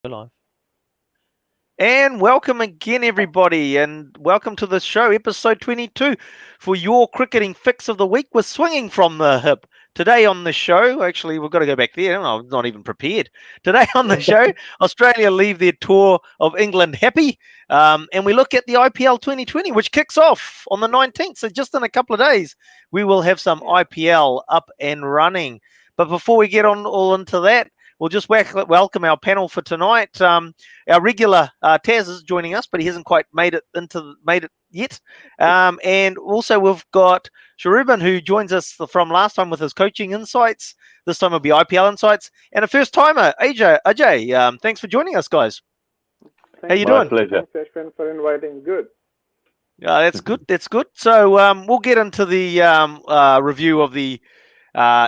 We're live. And welcome again, everybody, and welcome to the show, episode 22, for your cricketing fix of the week. We're swinging from the hip. Today on the show, actually, we've got to go back there. I'm not even prepared. Today on the show, Australia leave their tour of England happy, and we look at the IPL 2020, which kicks off on the 19th. So just in a couple of days, we will have some IPL up and running. But before we get on all into that, we'll just welcome our panel for tonight. Our regular Tazz is joining us, but he hasn't quite made it yet. And also we've got Shoruban, who joins us from last time with his coaching insights. This time it'll be IPL insights, and a first timer, Ajay. Thanks for joining us, guys. How you doing? My pleasure. Thanks, Ashwin, for inviting. Good. Yeah, that's good. That's good. So we'll get into the review of the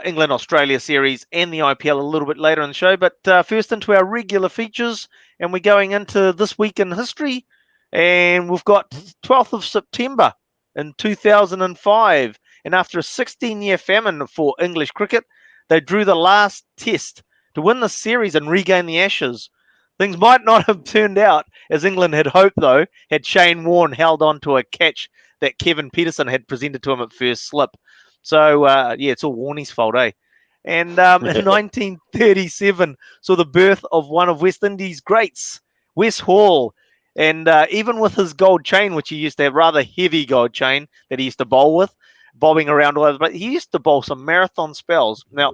England Australia series and the IPL a little bit later in the show. But first into our regular features, and we're going into this week in history, and we've got 12th of September in 2005, and after a 16-year famine for English cricket, they drew the last test to win the series and regain the Ashes. Things might not have turned out as England had hoped, though, had Shane Warne held on to a catch that Kevin Peterson had presented to him at first slip. So, it's all Warnie's fault, eh? And in 1937 saw the birth of one of West Indies' greats, Wes Hall. And even with his gold chain, which he used to have, rather heavy gold chain that he used to bowl with, bobbing around all over, but he used to bowl some marathon spells. Now,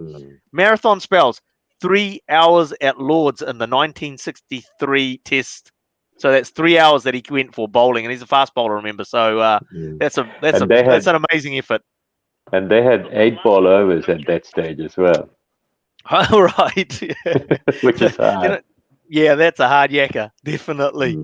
marathon spells, 3 hours at Lord's in the 1963 test. So that's 3 hours that he went for bowling, and he's a fast bowler, remember. So that's an amazing effort. And they had 8 ball overs at that stage as well. Right. Which is hard. Yeah, that's a hard yakka, definitely.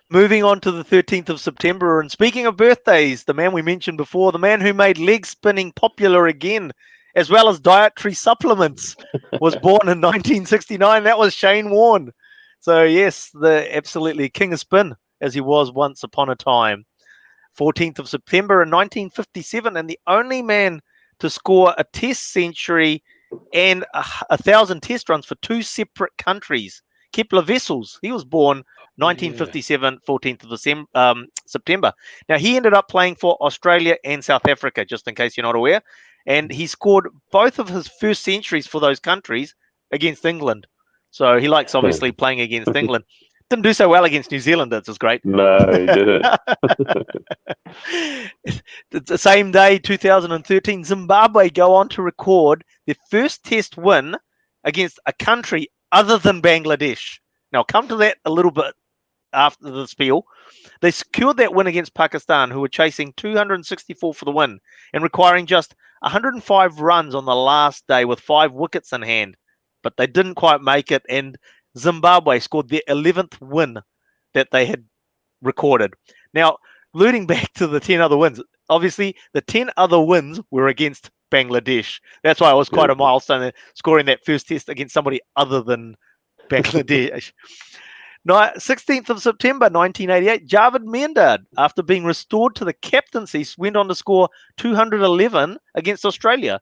Moving on to the 13th of September, and speaking of birthdays, the man we mentioned before, the man who made leg spinning popular again, as well as dietary supplements, was born in 1969. That was Shane Warne. So, yes, the absolutely king of spin, as he was once upon a time. 14th of September in 1957, and the only man to score a test century and 1,000 test runs for two separate countries, Kepler Wessels. He was born 1957, 14th of September. Now, he ended up playing for Australia and South Africa, just in case you're not aware, and he scored both of his first centuries for those countries against England. So he likes, obviously, playing against England. Didn't do so well against New Zealand. That's just great. No, he didn't. The same day, 2013, Zimbabwe go on to record their first test win against a country other than Bangladesh. Now, I'll come to that a little bit after the spiel. They secured that win against Pakistan, who were chasing 264 for the win and requiring just 105 runs on the last day with 5 wickets in hand. But they didn't quite make it, and Zimbabwe scored their 11th win that they had recorded. Now, alluding back to the 10 other wins, obviously the 10 other wins were against Bangladesh. That's why it was quite a milestone scoring that first test against somebody other than Bangladesh. 16th of September 1988, Javed Miandad, after being restored to the captaincy, went on to score 211 against Australia.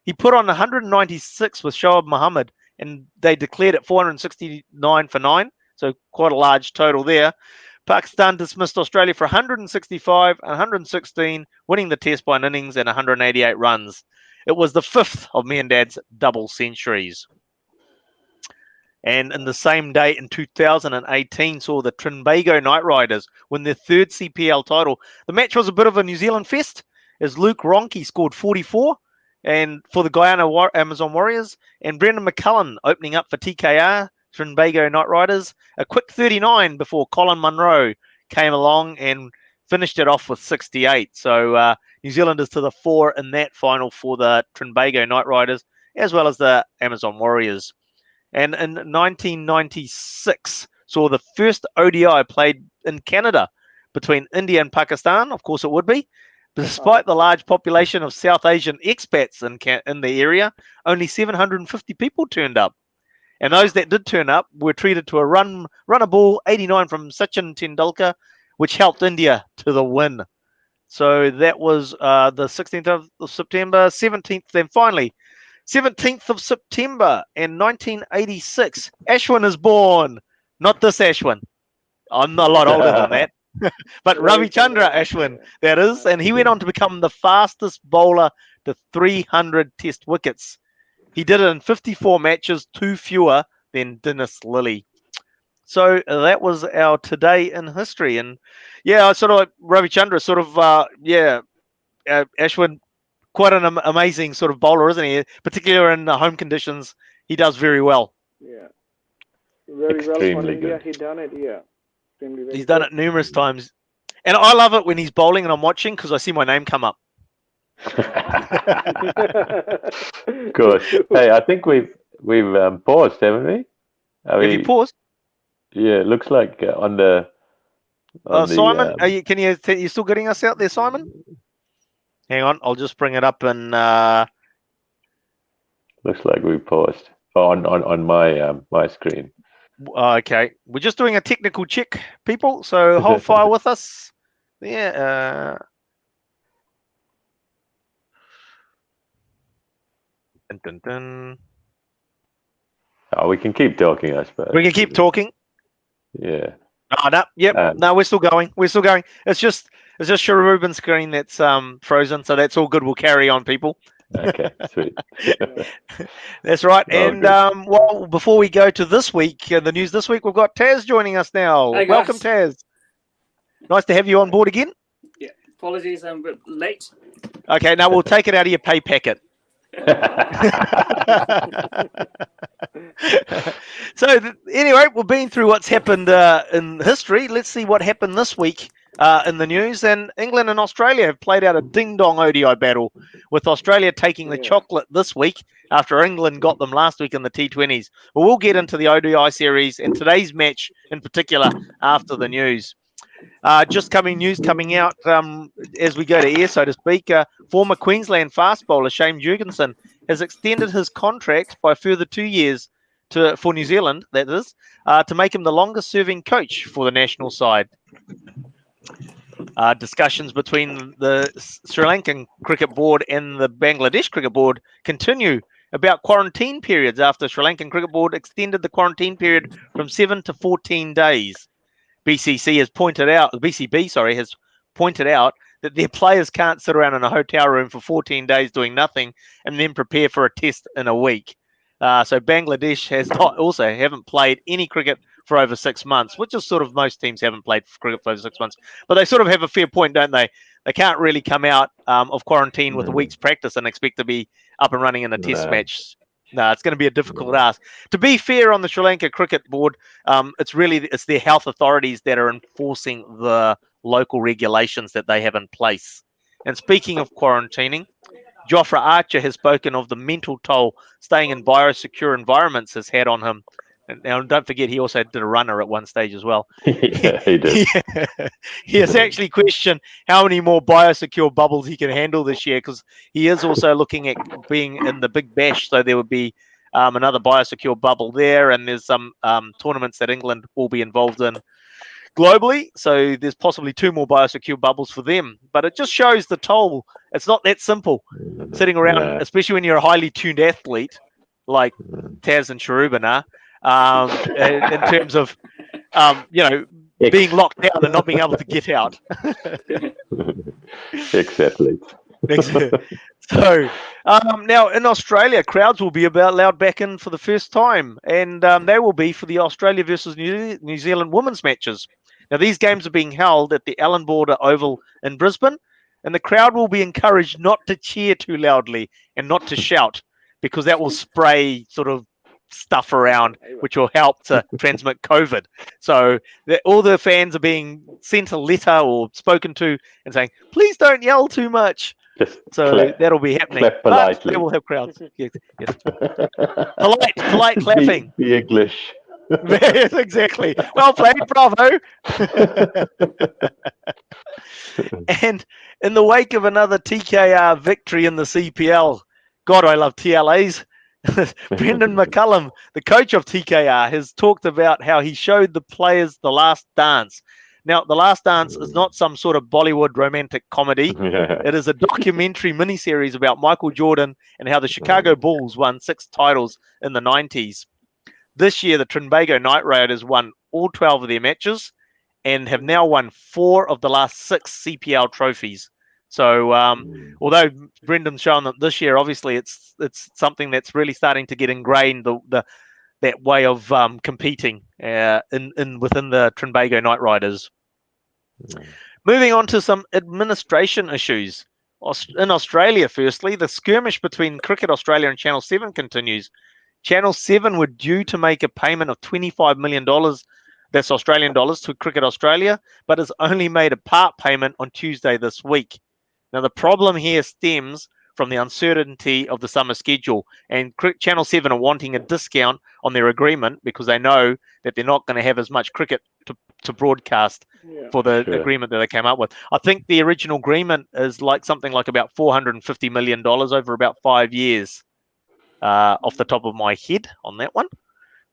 He put on 196 with Shoaib Mohammed, and they declared it 469 for 9, so quite a large total there. Pakistan dismissed Australia for 165 and 116, winning the test by an innings and 188 runs. It was the 5th of Miandad's double centuries. And in the same day in 2018 saw the Trinbago Knight Riders win their 3rd CPL title. The match was a bit of a New Zealand fest as Luke Ronke scored 44 and for the Guyana Amazon Warriors, and Brendan McCullum opening up for TKR, Trinbago Knight Riders, a quick 39 before Colin Munro came along and finished it off with 68. So New Zealanders to the fore in that final for the Trinbago Knight Riders, as well as the Amazon Warriors. And in 1996 saw the first ODI played in Canada between India and Pakistan. Of course it would be. But despite the large population of South Asian expats in the area, only 750 people turned up. And those that did turn up were treated to a run a ball 89 from Sachin Tendulkar, which helped India to the win. So that was the 16th of September, 17th, and finally 17th of September in 1986, Ashwin is born. Not this Ashwin. I'm a lot older than that. But Ravichandra Ashwin, that is. And he went on to become the fastest bowler to 300 test wickets. He did it in 54 matches, 2 fewer than Dennis Lilly. So that was our today in history. And yeah, sort of like Ravichandra, sort of, Ashwin, quite an amazing sort of bowler, isn't he? Particularly in home conditions, he does very well. Yeah. Very Extremely well for India, good. he done it, yeah. He's done it numerous times. And I love it when he's bowling and I'm watching because I see my name come up. Good. Hey, I think we've paused, haven't we? Have you paused? Yeah, it looks like on the. Simon, are you still getting us out there, Simon? Hang on, I'll just bring it up and. Looks like we paused on my screen. Okay, we're just doing a technical check, people. So hold fire with us. Yeah. Dun, dun, dun. Oh, we can keep talking, I suppose. We can keep talking. Yeah. Oh, no, yep. No, we're still going. We're still going. It's just Shoruban's screen that's frozen, so that's all good. We'll carry on, people. Okay, sweet. That's right. Oh, and well, before we go to this week, the news this week, we've got Tazz joining us now. Hey, welcome, Tazz. Nice to have you on board again. Yeah, apologies, I'm a bit late. Okay, now we'll take it out of your pay packet. So anyway, we've been through what's happened in history. Let's see what happened this week in the news. And England and Australia have played out a ding-dong ODI battle, with Australia taking the chocolate this week after England got them last week in the T20s. But we'll get into the ODI series and today's match in particular after the news. News coming out as we go to air, so to speak. Former Queensland fast bowler Shane Jurgensen has extended his contract by a further 2 years for New Zealand, that is, to make him the longest-serving coach for the national side. Discussions between the Sri Lankan Cricket Board and the Bangladesh Cricket Board continue about quarantine periods after Sri Lankan Cricket Board extended the quarantine period from 7 to 14 days. BCB has pointed out that their players can't sit around in a hotel room for 14 days doing nothing and then prepare for a test in a week. So Bangladesh haven't played any cricket for over 6 months, which is sort of most teams haven't played cricket for over 6 months. But they sort of have a fair point, don't they? They can't really come out of quarantine with a week's practice and expect to be up and running in a test match. No, it's going to be a difficult ask. To be fair on the Sri Lanka Cricket Board, it's their health authorities that are enforcing the local regulations that they have in place. And speaking of quarantining, Jofra Archer has spoken of the mental toll staying in biosecure environments has had on him. And now, don't forget, he also did a runner at one stage as well. Yeah, he did. He has actually questioned how many more biosecure bubbles he can handle this year, because he is also looking at being in the Big Bash, so there would be another biosecure bubble there, and there's some tournaments that England will be involved in globally, so there's possibly 2 more biosecure bubbles for them. But it just shows the toll. It's not that simple sitting around, especially when you're a highly tuned athlete like Tazz and Shoruban are, in terms of being locked down and not being able to get out. Exactly. So now in Australia, crowds will be allowed back in for the first time, and they will be for the Australia versus New Zealand women's matches. Now, these games are being held at the Allan Border Oval in Brisbane, and the crowd will be encouraged not to cheer too loudly and not to shout, because that will spray sort of stuff around, which will help to transmit COVID. So all the fans are being sent a letter or spoken to and saying, please don't yell too much. That'll be happening. Clap politely. But they will have crowds. Yes. Polite clapping. Be English. Yes, exactly. Well played, bravo. And in the wake of another TKR victory in the CPL, God, I love TLAs. Brendan McCullum, the coach of TKR, has talked about how he showed the players The Last Dance. Now, The Last Dance is not some sort of Bollywood romantic comedy. Yeah. It is a documentary miniseries about Michael Jordan and how the Chicago Bulls won 6 titles in the 90s. This year, the Trinbago Knight Riders won all 12 of their matches and have now won 4 of the last 6 CPL trophies. So, although Brendan's shown that this year, obviously, it's something that's really starting to get ingrained, that way of competing within the Trinbago Knight Riders. Moving on to some administration issues. In Australia, firstly, the skirmish between Cricket Australia and Channel 7 continues. Channel 7 were due to make a payment of $25 million, that's Australian dollars, to Cricket Australia, but has only made a part payment on Tuesday this week. Now, the problem here stems from the uncertainty of the summer schedule, and Channel 7 are wanting a discount on their agreement because they know that they're not going to have as much cricket to broadcast for the agreement that they came up with. I think the original agreement is something like about $450 million over about 5 years, off the top of my head on that one.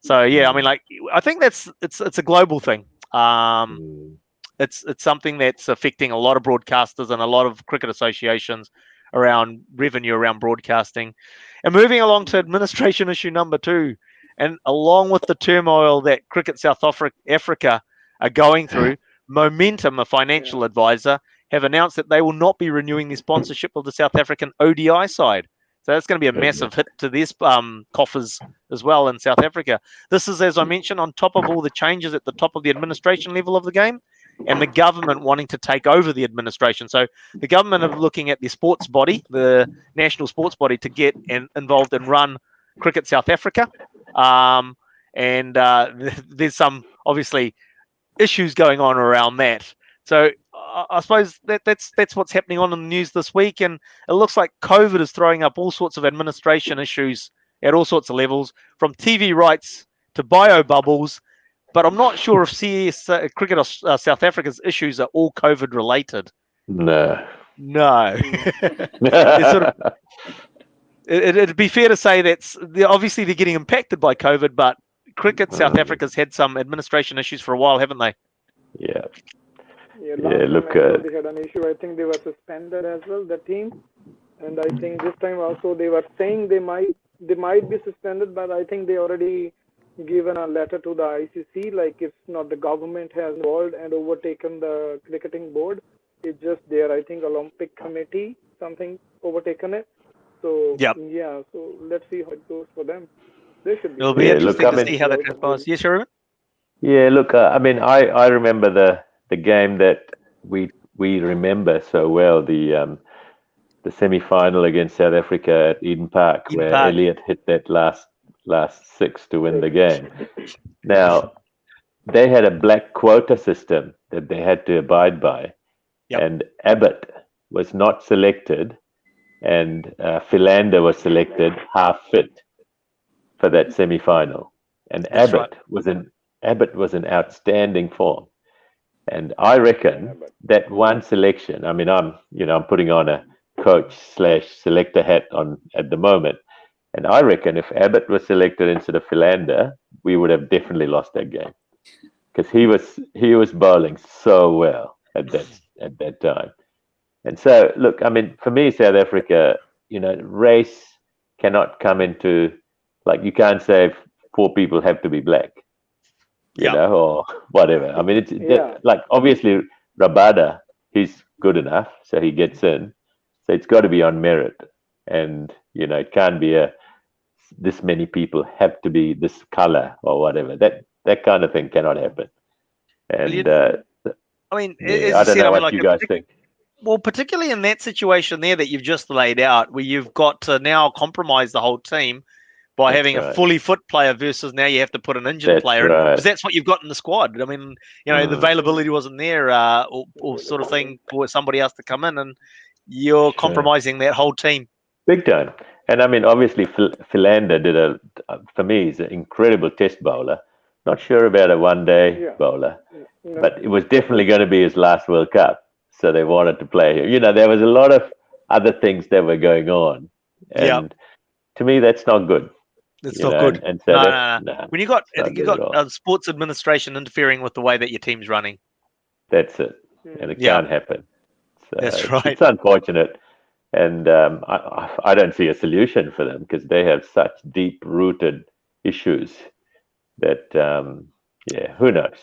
So yeah, I mean, I think it's a global thing. It's something that's affecting a lot of broadcasters and a lot of cricket associations around revenue around broadcasting. And moving along to administration issue number 2, and along with the turmoil that Cricket South Africa are going through, Momentum, a financial advisor, have announced that they will not be renewing the sponsorship of the South African ODI side. So that's going to be a massive hit to these coffers as well in South Africa. This is, as I mentioned, on top of all the changes at the top of the administration level of the game, and the government wanting to take over the administration. So the government are looking at the sports body, the national sports body, to get involved and run Cricket South Africa. And there's some, obviously, issues going on around that. So I suppose that's what's happening on in the news this week. And it looks like COVID is throwing up all sorts of administration issues at all sorts of levels, from TV rights to bio bubbles. But I'm not sure if CS Cricket South Africa's issues are all COVID related. No. It'd be fair to say that obviously they're getting impacted by COVID, but Cricket South Africa's had some administration issues for a while, haven't they? Yeah. Look, they had an issue. I think they were suspended as well, the team, and I think this time also they were saying they might be suspended, but I think they already given a letter to the ICC, like if not the government has involved and overtaken the cricketing board. It's just their, I think, Olympic committee, something overtaken it. So so let's see how it goes for them. They should be. It'll be interesting to see how that transpires. Yes, Shoruban? Yeah, look, I mean, I remember the game that we remember so well, the semi-final against South Africa at Eden Park, where Elliott hit that last 6 to win the game. Now, they had a black quota system that they had to abide by, and Abbott was not selected, and Philander was selected half fit for that semi-final, and Abbott was in outstanding form. And I reckon that one selection, I mean, I'm putting on a coach/selector hat on at the moment, and I reckon if Abbott was selected instead of Philander, we would have definitely lost that game, because he was bowling so well at that time. And so, look, I mean, for me, South Africa, race cannot come into, like, you can't say 4 people have to be black, or whatever. I mean, like, obviously Rabada, he's good enough, so he gets in. So it's got to be on merit, and it can't be this many people have to be this color or whatever. That kind of thing cannot happen. And I mean, I don't know what you guys think. Well, particularly in that situation there that you've just laid out, where you've got to now compromise the whole team by having a fully fit player versus now you have to put an injured player in, because that's what you've got in the squad. I mean, the availability wasn't there, or sort of thing for somebody else to come in, and you're compromising that whole team. Big time. And I mean, obviously, Philander for me, he's an incredible test bowler. Not sure about a one-day bowler, but it was definitely going to be his last World Cup. So they wanted to play him. There was a lot of other things that were going on. And to me, that's not good. It's not good. And so no. When you got sports administration interfering with the way that your team's running. That's it. And it can't happen. So that's right. It's unfortunate. And I don't see a solution for them, because they have such deep-rooted issues That yeah, who knows?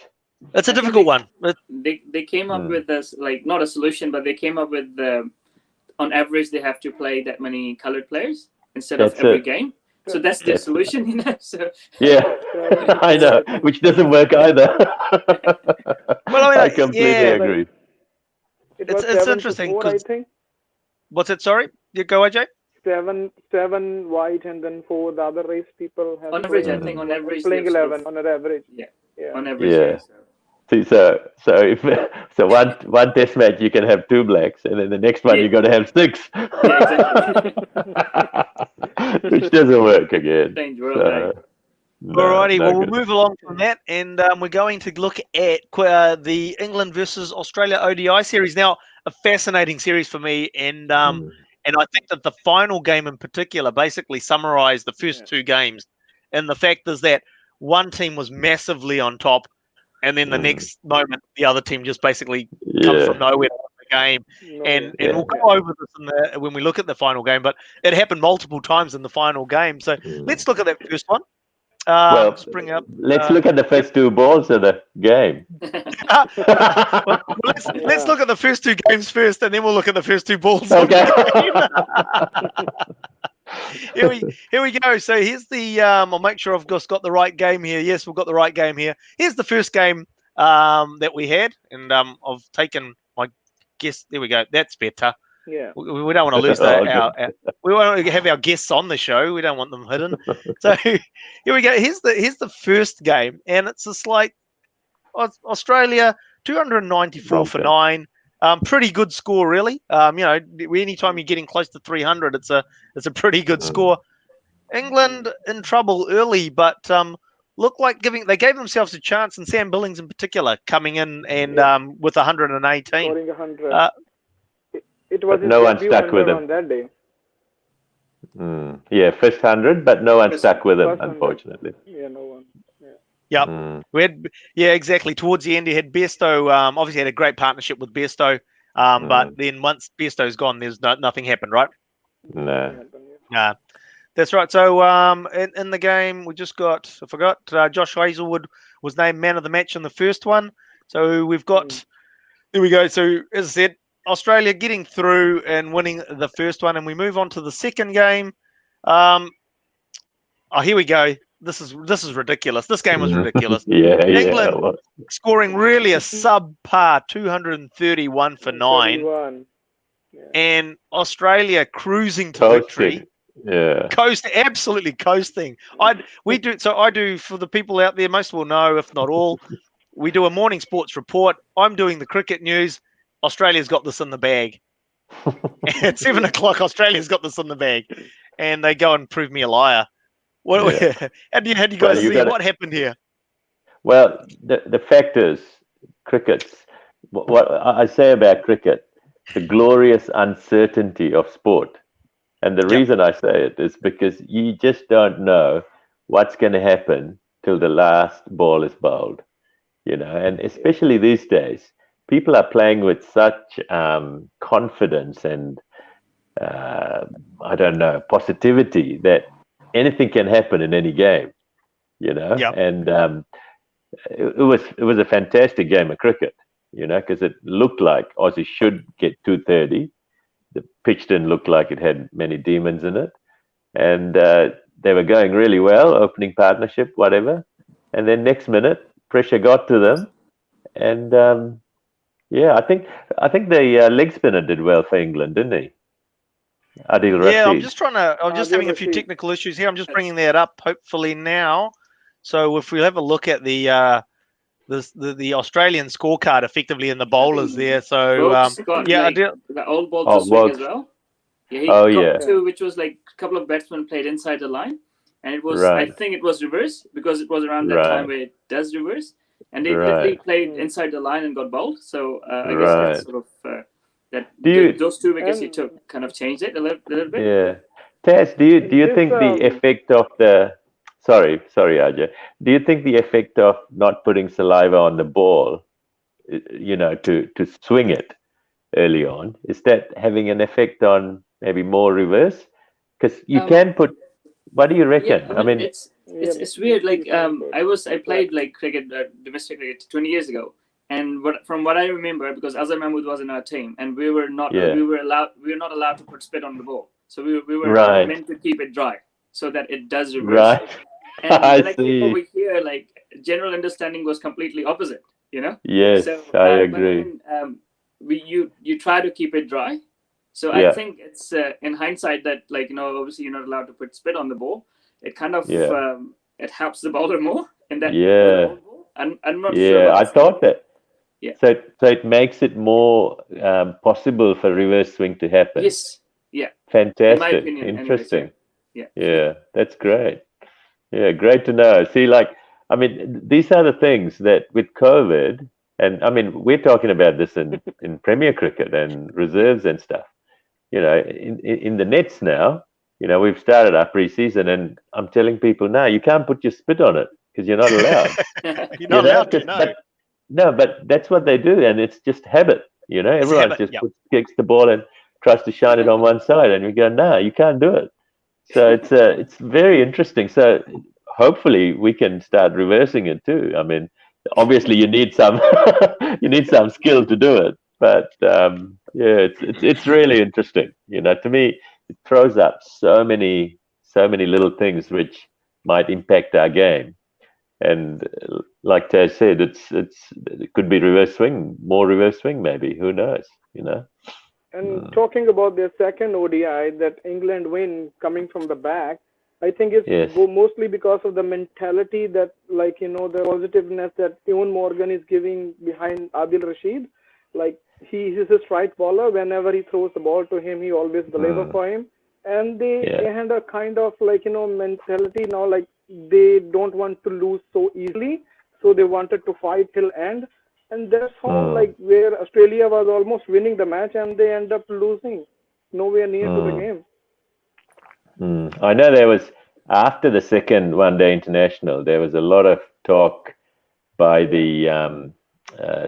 It's a difficult one. They came up with this, like, not a solution, but they came up with on average they have to play that many colored players instead of every game. So that's their solution, you know. So yeah, I know, which doesn't work either. Well, I mean, I completely agree. It's interesting I think. What's it? Sorry, you go, AJ. 7 white and then 4 the other race people have on average. I think on average playing 11 on an average. Yeah. Yeah. On average. Yeah. So. See, so if one test match you can have 2 blacks, and then the next one you got to have 6. Yeah, exactly. Which doesn't work again. Strange world, Alrighty, well, we'll move along from that, and we're going to look at the England versus Australia ODI series. Now, a fascinating series for me, and I think that the final game in particular basically summarised the first 2 games. And the fact is that one team was massively on top, and then the next moment, the other team just basically comes from nowhere to win the game. And we'll go over this when we look at the final game, but it happened multiple times in the final game. So let's look at that first one. Well, just bring up, let's look at the first 2 balls of the game. well, let's look at the first 2 games first, and then we'll look at the first 2 balls. Okay. Here we go. So here's the. I'll make sure I've just got the right game here. Yes, we've got the right game here. Here's the first game that we had, and I've taken my guess. There we go. That's better. Yeah. We don't want to lose we want to have our guests on the show. We don't want them hidden. So here we go. Here's the first game, and it's just like Australia 294 for 9. Pretty good score, really. You know, anytime you're getting close to 300, it's a pretty good score. England in trouble early, but looked like they gave themselves a chance, and Sam Billings in particular coming in and with 118. Scoring 100. It was no one stuck with him on that day. Yeah, first 100, but no one stuck with him, unfortunately. Yeah, no one. Yep. We had, exactly. Towards the end, he had Besto. Obviously, had a great partnership with Besto. But then once Besto's gone, there's nothing happened, right? No. That's right. So in the game, we just got, I forgot, Josh Hazelwood was named man of the match in the first one. So we've got, there we go. So as I said, Australia getting through and winning the first one, and we move on to the second game. Here we go. This is ridiculous. This game was ridiculous. England scoring really a subpar 231 for 9, and Australia cruising to victory. Yeah, absolutely coasting. I do for the people out there. Most will know, if not all. We do a morning sports report. I'm doing the cricket news. Australia's got this in the bag. At 7 o'clock, Australia's got this in the bag, and they go and prove me a liar. How do you guys see what happened here? Well, the fact is, cricket's what I say about cricket, the glorious uncertainty of sport. And the reason I say it is because you just don't know what's going to happen till the last ball is bowled, you know. And especially these days, people are playing with such confidence and positivity that anything can happen in any game, you know. And it was a fantastic game of cricket, you know, because it looked like Aussie should get 230. The pitch didn't look like it had many demons in it, and they were going really well, opening partnership, whatever. And then next minute, pressure got to them, and I think the leg spinner did well for England, didn't he? Adil Rashid. Yeah, I'm just having a few technical issues here. I'm just bringing that up, hopefully now. So if we have a look at the Australian scorecard, effectively in the bowlers there. So the old ball to swing as well. Yeah, he got two, which was like a couple of batsmen played inside the line, and it was I think it was reverse because it was around that time where it does reverse, and they literally played inside the line and got bowled. So I guess that's sort of. Those 2 wickets he took kind of changed it a little bit. Yeah, Tazz, do you think the effect of the sorry Ajay, do you think the effect of not putting saliva on the ball, you know, to swing it early on, is that having an effect on maybe more reverse? Because you can put. What do you reckon? I mean It's weird. Like I played like cricket, domestic cricket 20 years ago, and from what I remember, because Azhar Mahmood was in our team, and we were not not allowed to put spit on the ball, so we were meant to keep it dry so that it does reverse. Right. And when I came over here, like general understanding was completely opposite. Yes, so, I agree. But then, you try to keep it dry. So I think it's in hindsight that, like, obviously you're not allowed to put spit on the ball. It kind of it helps the bowler more in that. I'm not sure. I thought that. Yeah. So it makes it more possible for reverse swing to happen. Yes. Yeah. Fantastic. In my opinion, interesting. Anyways, Yeah, that's great. Yeah, great to know. See, like, I mean, these are the things that with COVID, and I mean, we're talking about this in Premier Cricket and reserves and stuff. In the nets now, we've started our pre-season, and I'm telling people now, you can't put your spit on it because you're not allowed. You're not allowed to, no. But that's what they do, and it's just habit. Everyone kicks the ball and tries to shine it on one side, and we go, no, you can't do it. So it's very interesting. So hopefully we can start reversing it too. I mean, obviously you need some skill to do it, but it's really interesting. To me, it throws up so many little things which might impact our game. And like Tazz said, it could be more reverse swing maybe. Who knows? And talking about their second ODI, that England win coming from the back, I think it's mostly because of the mentality that, like, the positiveness that Ewan Morgan is giving behind Adil Rashid. Like, he is a strike bowler. Whenever he throws the ball to him, he always delivers for him. And they had a kind of, like, mentality now, like, they don't want to lose so easily. So they wanted to fight till end. And that's how, like, where Australia was almost winning the match and they end up losing, nowhere near to the game. I know there was, after the second one-day international, there was a lot of talk by the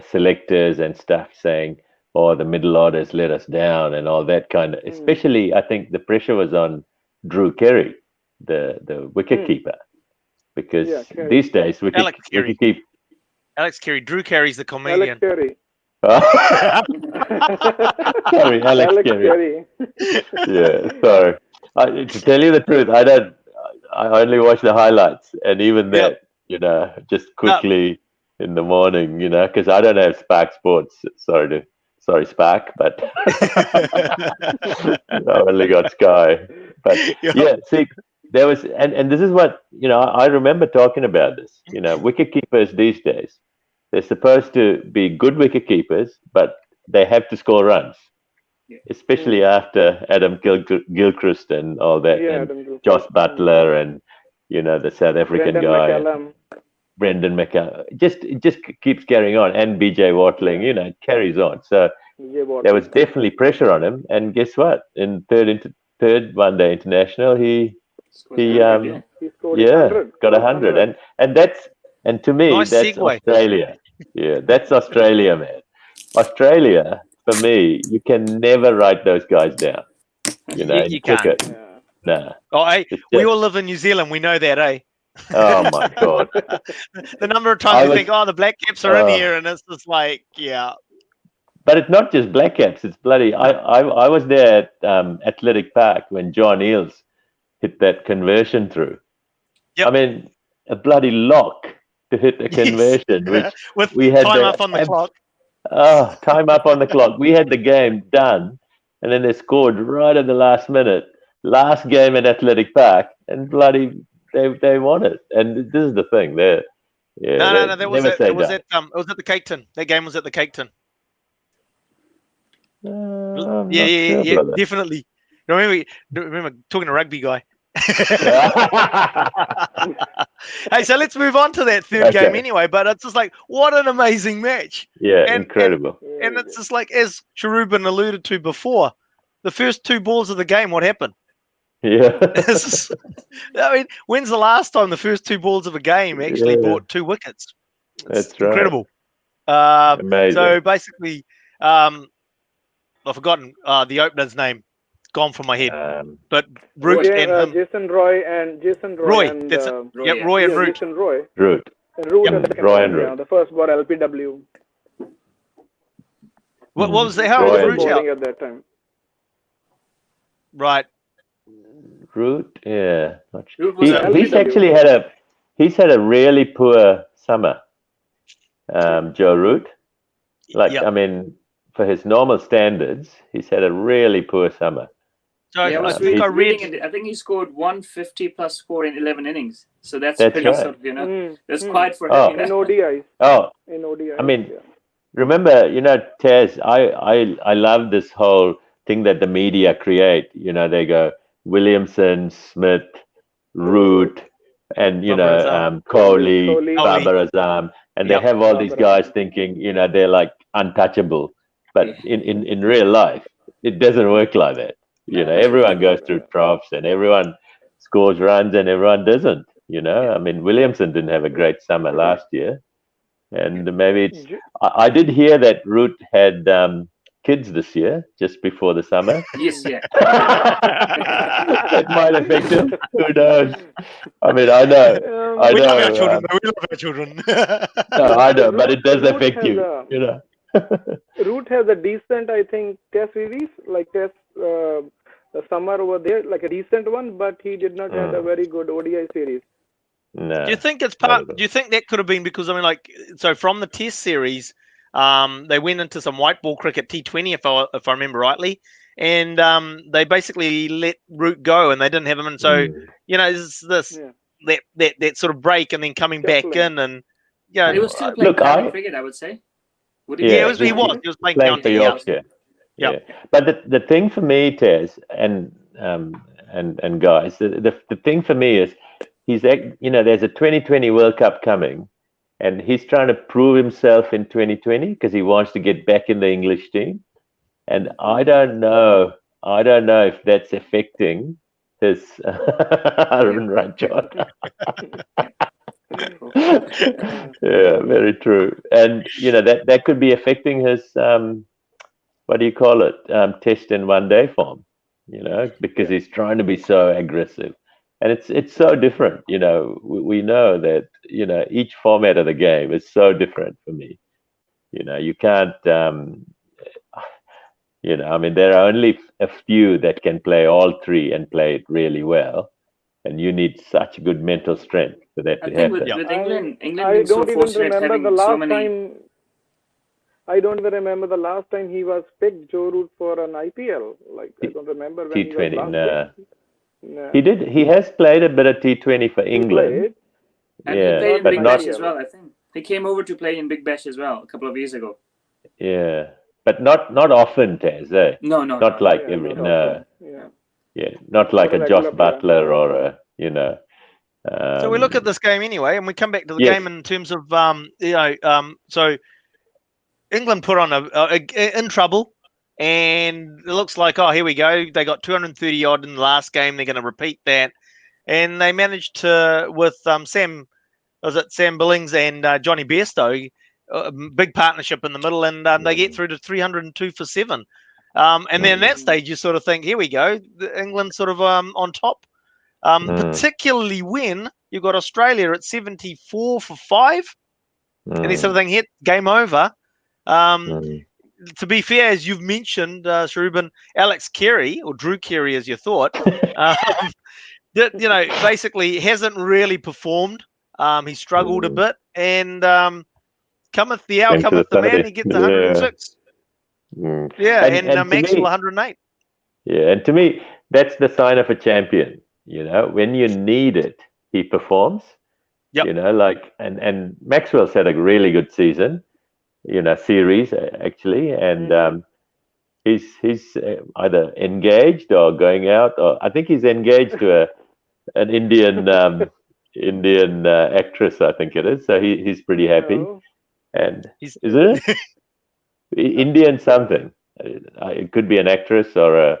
selectors and stuff saying, oh, the middle orders let us down and all that kind of, especially I think the pressure was on Drew Carey, the wicket keeper, because these days wicket keep. Alex Carey. Drew Carey's the comedian. Alex Carey. Sorry, Alex Carey. Yeah, sorry. To tell you the truth, I only watch the highlights, and even that, just quickly in the morning, because I don't have Spark Sports. Sorry, Spark, but I only got Sky. But see, there was, and this is what I remember talking about this. Wicket keepers these days, they're supposed to be good wicket keepers, but they have to score runs, especially after Adam Gilchrist and all that, and Josh Butler and the South African guy, Brendan McCallum. It just keeps carrying on, and BJ Watling. It carries on. So there was definitely pressure on him, and guess what? In third one-day international, he scored 100. Got 100, and to me, nice that's segue. Australia. Yeah, that's Australia, man. Australia, for me, you can never write those guys down. You can't. Nah. Oh, hey, we all live in New Zealand. We know that, eh? Oh my God. The number of times you think, the Black Caps are in here, and it's just like, But it's not just Black Caps. It's bloody. I was there at Athletic Park when John Eales hit that conversion through. Yep. I mean, a bloody lock to hit a conversion, which with we had time up on the clock. Oh, time up on the clock. We had the game done, and then they scored right at the last minute. Last game at Athletic Park, and bloody they won it. And this is the thing. No. It was at the Cake Tin. That game was at the Cake Tin. Sure, definitely. Remember talking to rugby guy. Hey, so let's move on to that third game anyway. But it's just like, what an amazing match! Yeah, incredible. And it's just like, as Shoruban alluded to before, the first two balls of the game, what happened? Yeah. I mean, when's the last time the first two balls of a game actually brought 2 wickets? That's incredible. Amazing. So basically, I've forgotten the opener's name. gone from my head. But Root and him. Jason Roy. Roy. And, that's it. Yep, Roy and Root. Jason Roy. Root. And Root Yep. at the second Roy one, and Root. yeah. The first got LPW. What was that? How Roy was and Root out? Bowling at that time. Right. Root, yeah. Root was He's actually had a really poor summer. Joe Root. Yep. I mean, for his normal standards, he's had a really poor summer. So yeah, I think I read. I think he scored 150 plus score in 11 innings. So that's pretty right. sort of, that's quite for Oh. him. In ODIs. Oh, In ODIs. I mean, yeah. remember, Tazz, I love this whole thing that the media create. They go Williamson, Smith, Root, and Kohli, Babar Azam, and they have all these guys thinking they're like untouchable, but in real life it doesn't work like that. Everyone goes through troughs and everyone scores runs and everyone doesn't. I mean, Williamson didn't have a great summer last year, and maybe it's. I did hear that Root had kids this year, just before the summer. Yes, yeah. That might affect him. Who knows? I mean, I know. We love our children. We love our children. No, I know, but it does affect you. Root has a decent, I think, test series, like test the summer over there, like a decent one, but he did not have a very good ODI series. No. Do you think it's part? Do you think that could have been because so from the test series, they went into some white ball cricket T20 if I remember rightly, and they basically let Root go and they didn't have him, and so it's that sort of break and then coming back in and he was still playing county cricket, I would say. He was playing county for Yorkshire. Yeah. But the thing for me, Taz, and guys, the thing for me is there's a 2020 World Cup coming, and he's trying to prove himself in 2020 because he wants to get back in the English team. And I don't know if that's affecting his run rate, John. Yeah, very true. And that could be affecting his what do you call it? Test and one day form, because he's trying to be so aggressive. And it's so different, we know that, each format of the game is so different for me. You can't, I mean, there are only a few that can play all three and play it really well. And you need such good mental strength for that to happen. With England I don't even remember the last time. I don't even remember the last time he was picked, Joe Root, for an IPL. Like, I don't remember when T20, he was last picked. No. He did. He has played a bit of T20 for England. And he played in Big Bash as well, I think. He came over to play in Big Bash as well a couple of years ago. Yeah, but not often, Taz. No. Not like every. No. Yeah, not like a Josh Butler or a. So we look at this game anyway, and we come back to the game in terms of so England put on in trouble. And it looks like, here we go. They got 230 odd in the last game. They're going to repeat that. And they managed to, with Sam Billings and Johnny Bairstow, big partnership in the middle, and they get through to 302 for 7. And then at that stage, you sort of think, here we go. England sort of on top, particularly when you've got Australia at 74 for 5. And you sort of think, hit game over. To be fair, as you've mentioned, Shoruban, Alex Carey, or Drew Carey as you thought, basically hasn't really performed. He struggled a bit, and cometh the hour, cometh the man, he gets 106. Yeah, and Maxwell 108. Yeah, and to me, that's the sign of a champion. When you need it, he performs. Yep. And Maxwell's had a really good season. Series actually, and he's either engaged or going out, or I think he's engaged to an Indian actress, I think it is. So he's pretty happy. And is it Indian something? It could be an actress or a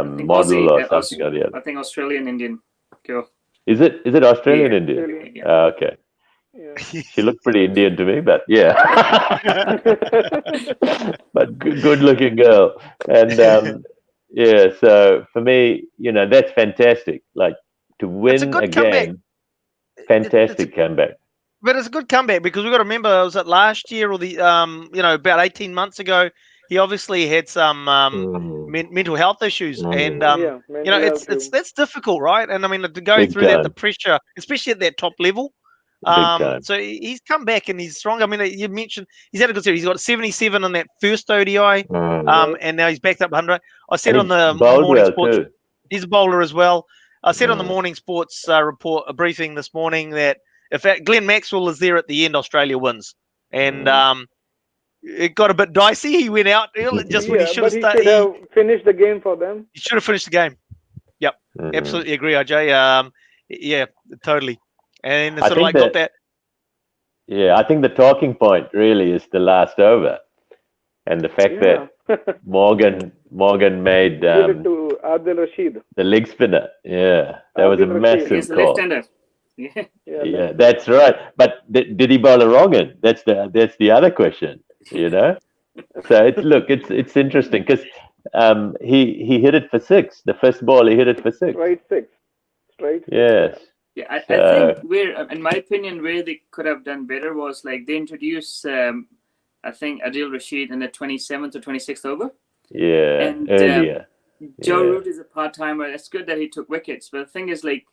model or something or the other. I think Australian Indian girl. Is it Australian Indian? Yeah. Okay. Yeah. She looked pretty Indian to me, but yeah. But good-looking girl, and Yeah. So for me, that's fantastic. Like to win a game, fantastic comeback. But it's a good comeback because we've got to remember, was it last year or the about 18 months ago? He obviously had some mental health issues, and that's difficult, right? And I mean, to go through that, the pressure, especially at that top level. So he's come back and he's strong. I mean, you mentioned he's had a good series. He's got 77 on that first ODI, and now he's backed up 100. I said on the morning sports, he's a bowler as well. I said on the morning sports report, a briefing this morning, that if Glenn Maxwell is there at the end, Australia wins. And it got a bit dicey. He went out just when he should have started. He should have finished the game for them. He should have finished the game. Yep, absolutely agree, Ajay. Yeah, totally. And sort of like got that. Yeah, I think the talking point really is the last over, and the fact that Morgan made give it to Adil Rashid, the leg spinner. Yeah, that was a massive call. Left-hander. Yeah, that's right. But did he bowl a wrong one? That's the other question. So it's interesting because he hit it for 6. The first ball he hit it for 6. Straight. Yes. Yeah, I think in my opinion, where they could have done better was like they introduced, I think, Adil Rashid in the 27th or 26th over. Yeah, and earlier. Joe Root is a part-timer. It's good that he took wickets, but the thing is, like,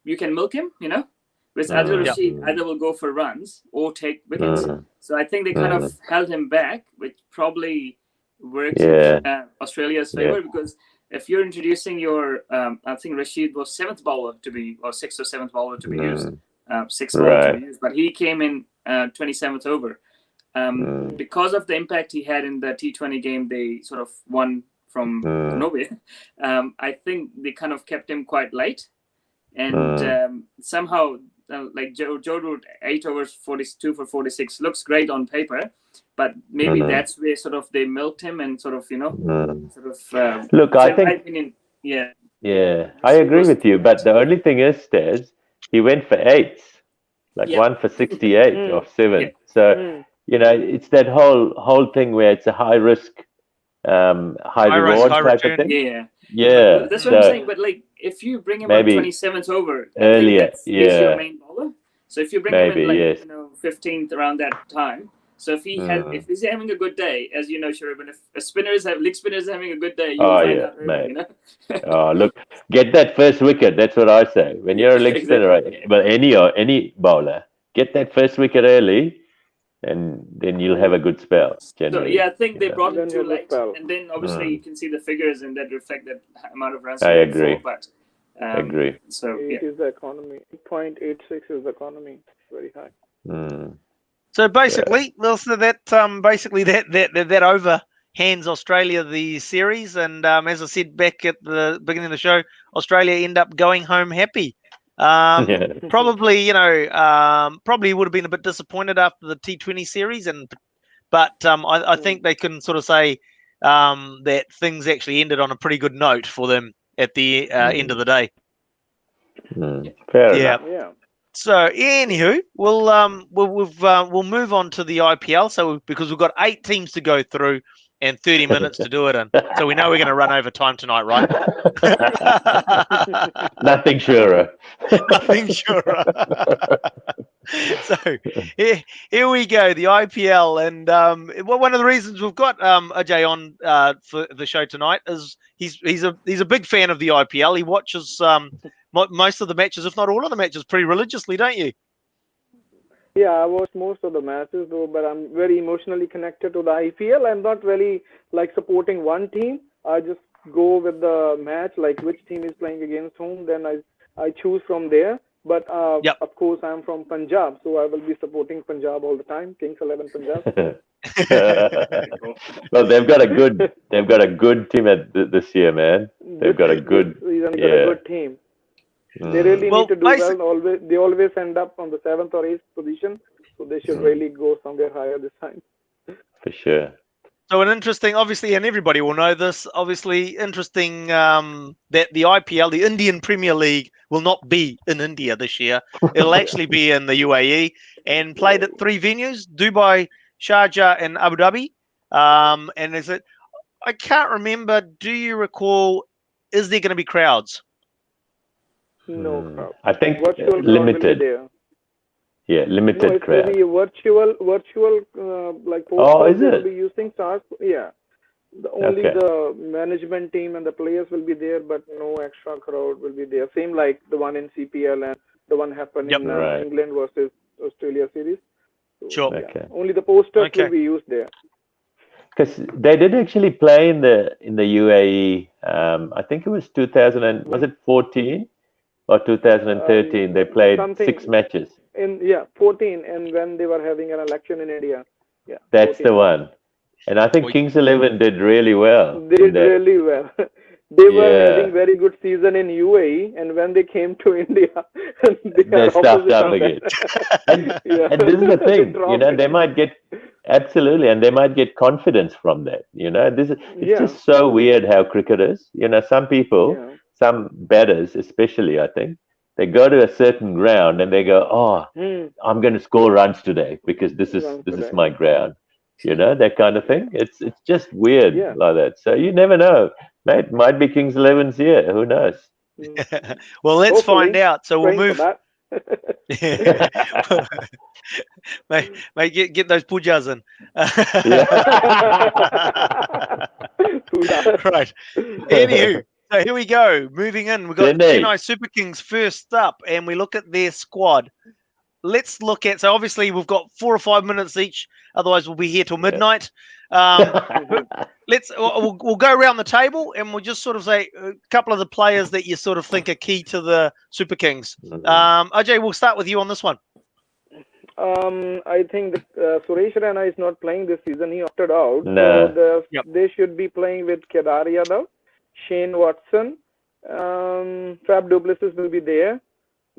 you can milk him, whereas Adil Rashid either will go for runs or take wickets. So I think they kind of held him back, which probably works in Australia's favor because if you're introducing your, I think Rashid was 7th bowler to be, or 6th or 7th bowler to be used, 6th bowler to be used, but he came in 27th over. Because of the impact he had in the T20 game, they sort of won from nowhere. I think they kind of kept him quite light, and somehow, like Joe Root, 8 overs, 42 for 46 looks great on paper. But maybe that's where sort of they milked him and sort of, look, I think, in my opinion, I agree with you. But the only thing is, Tazz, he went for 8s, like 1 for 68 off 7. Yeah. So, it's that whole thing where it's a high risk, high reward type of thing. Yeah. That's what I'm saying. But like, if you bring him on 27th over, earlier, he's your main bowler. So if you bring him in like 15th around that time. So if if he's having a good day, as you know, Shoruban, if leg spinners having a good day, you'll find out early, look, get that first wicket. That's what I say. When you're a leg spinner, but any bowler, get that first wicket early, and then you'll have a good spell. Generally. So I think they brought him too late, and then obviously you can see the figures and that reflect that amount of runs. I agree. But agree. So it is the economy. 0.86 is the economy. It's very high. So basically, that over hands Australia the series, and as I said back at the beginning of the show, Australia end up going home happy. Probably, probably would have been a bit disappointed after the T20 series, but I think they can sort of say that things actually ended on a pretty good note for them at the end of the day. Fair enough. Yeah. So, anywho, we'll move on to the IPL. So, because we've got 8 teams to go through and 30 minutes to do it in, so we know we're going to run over time tonight, right? Nothing surer. Nothing surer. So, here we go, the IPL, and one of the reasons we've got Ajay on for the show tonight is he's a big fan of the IPL. He watches most of the matches, if not all of the matches, pretty religiously, don't you? Yeah, I watch most of the matches though, but I'm very emotionally connected to the IPL. I'm not really like supporting one team. I just go with the match, like which team is playing against whom, then I choose from there. But of course, I'm from Punjab, so I will be supporting Punjab all the time. Kings 11 Punjab. Well, they've got a good team this year, man. They've got a good team. They really need to do well. They always end up on the 7th or 8th position, so they should really go somewhere higher this time. For sure. So an interesting, obviously, and everybody will know this, obviously interesting that the IPL, the Indian Premier League, will not be in India this year. It'll actually be in the UAE and played at 3 venues, Dubai, Sharjah, and Abu Dhabi. And I can't remember. Do you recall? Is there going to be crowds? No crowd. I think virtual limited. Yeah, limited no, it crowd. will be virtual like posters they will be using. Stars. Yeah. Only the management team and the players will be there, but no extra crowd will be there. Same like the one in CPL and the one happened in England versus Australia series. So, sure. Yeah. Only the posters will be used there. Because they did actually play in the UAE. I think it was 2000. Was it 14 or 2013? They played 6 matches. 14, and when they were having an election in India. Yeah. That's 14. The one. And I think Kings 11 did really well. They did really well. They were having very good season in UAE, and when they came to India, they stuffed up again. and this is the thing, they might get and they might get confidence from that. It's just so weird how cricket is. Some people, some batters especially, I think, they go to a certain ground and they go, I'm going to score runs today because this is my ground. That kind of thing. It's just weird like that. So you never know. It might be Kings 11's here. Who knows? Well, let's find out. So we'll move. Mate, get those pujas in. Right. Anywho, so here we go. Moving in, we've got Chennai Super Kings first up, and we look at their squad. Let's look at, so obviously we've got 4 or 5 minutes each, otherwise we'll be here till midnight. We'll go around the table and we'll just sort of say a couple of the players that you sort of think are key to the Super Kings. Ajay, we'll start with you on this one. I think Suresh Raina is not playing this season. He opted out. No. So they should be playing with Kedar Yadav, Shane Watson, Fab du Plessis will be there.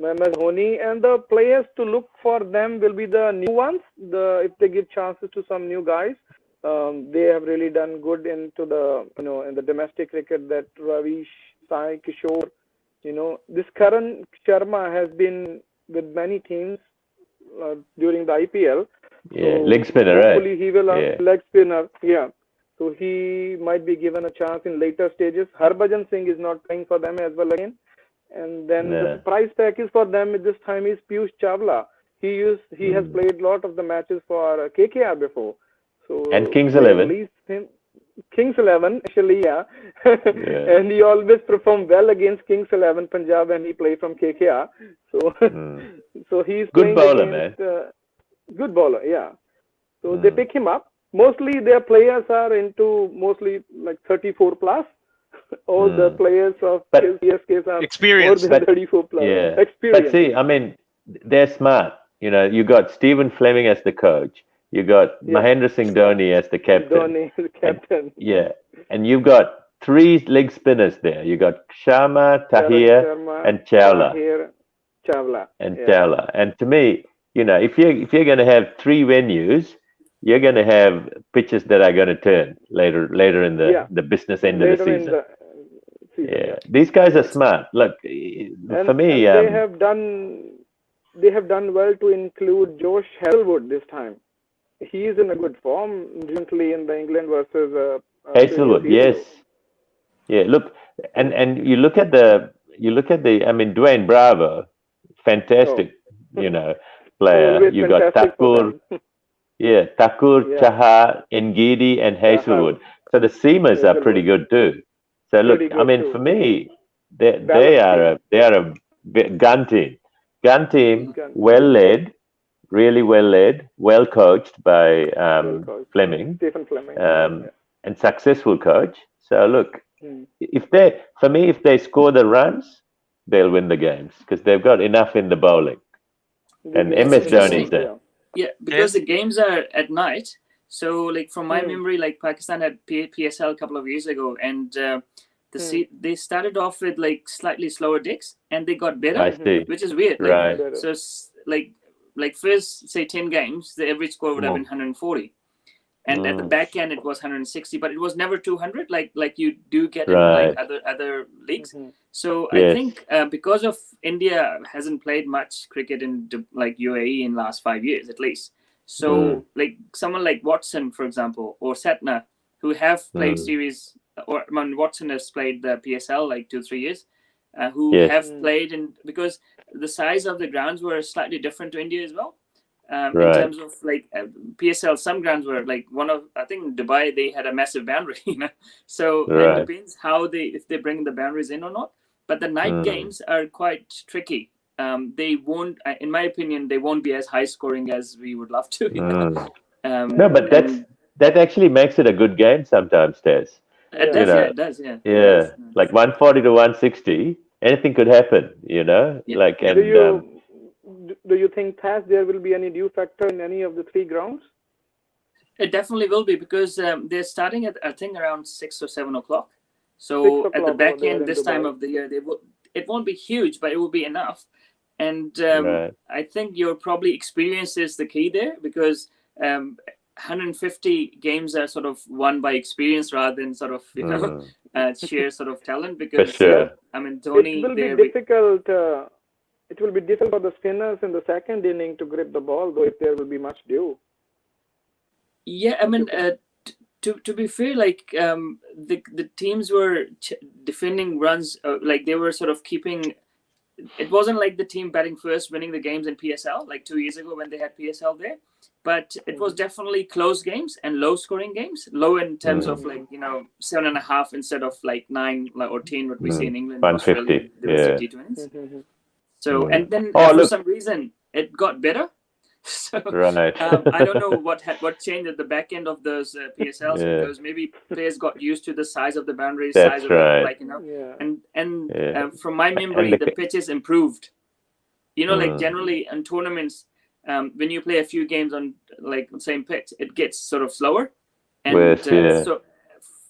MS Dhoni, and the players to look for them will be the new ones. If they give chances to some new guys, they have really done good into the in the domestic cricket. That Ravi, Sai, Kishore, this Karan Sharma has been with many teams during the IPL. Yeah, so leg spinner, hopefully he will leg spinner. Yeah, so he might be given a chance in later stages. Harbhajan Singh is not playing for them as well again. And then the prize package for them at this time is Piyush Chawla. He has played a lot of the matches for KKR before. So and Kings 11. Kings 11 actually, and he always performed well against Kings 11 Punjab when he played from KKR. So so he's good bowler, against, man. Good bowler, yeah. So they pick him up. Mostly their players are into mostly like 34 plus. All the players of CSKs are experience. More than 34 plus. Yeah. Experience. But see, I mean, they're smart. You got Stephen Fleming as the coach. You got Mahendra Singh Dhoni as the captain. Dhoni is the captain. And you've got 3 leg spinners there. You got Sharma, Tahir, and Chawla. Chawla. And to me, if you're going to have 3 venues, you're going to have pitches that are going to turn later in the business end of the season. These guys are smart. Look, for me, they have done well to include Josh Hazelwood this time. He is in a good form recently in the England versus Hazelwood. Yes, Look, and you look at the I mean, Dwayne Bravo, fantastic, player. You got Thakur. Thakur, Chahar, Ngidi, and Hazelwood. So the seamers are pretty good too. So look, I mean, for me, they are a gun team. Gun team, well led, really well led, well coached by Fleming, Stephen Fleming, and successful coach. So look, if they score the runs, they'll win the games because they've got enough in the bowling. And MS Dhoni's there. Yeah, because the games are at night. So, like from my memory, like Pakistan had PSL a couple of years ago, and they started off with like slightly slower decks, and they got better, which is weird. Right. So, like first say 10 games, the average score would have been 140, and at the back end it was 160, but it was never 200, like you do get in like other leagues. So I think because of India hasn't played much cricket in like UAE in last 5 years at least. So like someone like Watson, for example, or Satna, who have played series, or Watson has played the PSL like 2-3 years, who have played in, because the size of the grounds were slightly different to India as well. In terms of like PSL, some grounds were like I think in Dubai they had a massive boundary, So it depends if they bring the boundaries in or not. But the night games are quite tricky. They won't, in my opinion, they won't be as high scoring as we would love to. No, but that actually makes it a good game sometimes, Tazz. It does, it does, Yeah, like 140 to 160, anything could happen, Like, and do you think, Tazz, there will be any dew factor in any of the 3 grounds? It definitely will be, because they're starting at, I think, around 6 or 7 o'clock. So at the back end, this time of the year, it won't be huge, but it will be enough. And I think your probably experience is the key there, because 150 games are sort of won by experience rather than sort of sheer sort of talent. Because I mean, Dhoni, it will be difficult for the spinners in the second inning to grip the ball, though, if there will be much dew. Yeah, I mean, to be fair, like the teams were defending runs, like they were sort of keeping. It wasn't like the team batting first winning the games in PSL like 2 years ago when they had PSL there, but it was definitely close games and low scoring games, low in terms of like 7.5 instead of like 9 or 10 what we see in England, Australia, T20s. So and then for some reason it got better. So I don't know what changed at the back end of those PSLs, because maybe players got used to the size of the boundaries, size of the, and from my memory, the pitches improved. Like generally in tournaments, when you play a few games on like the same pitch, it gets sort of slower. And so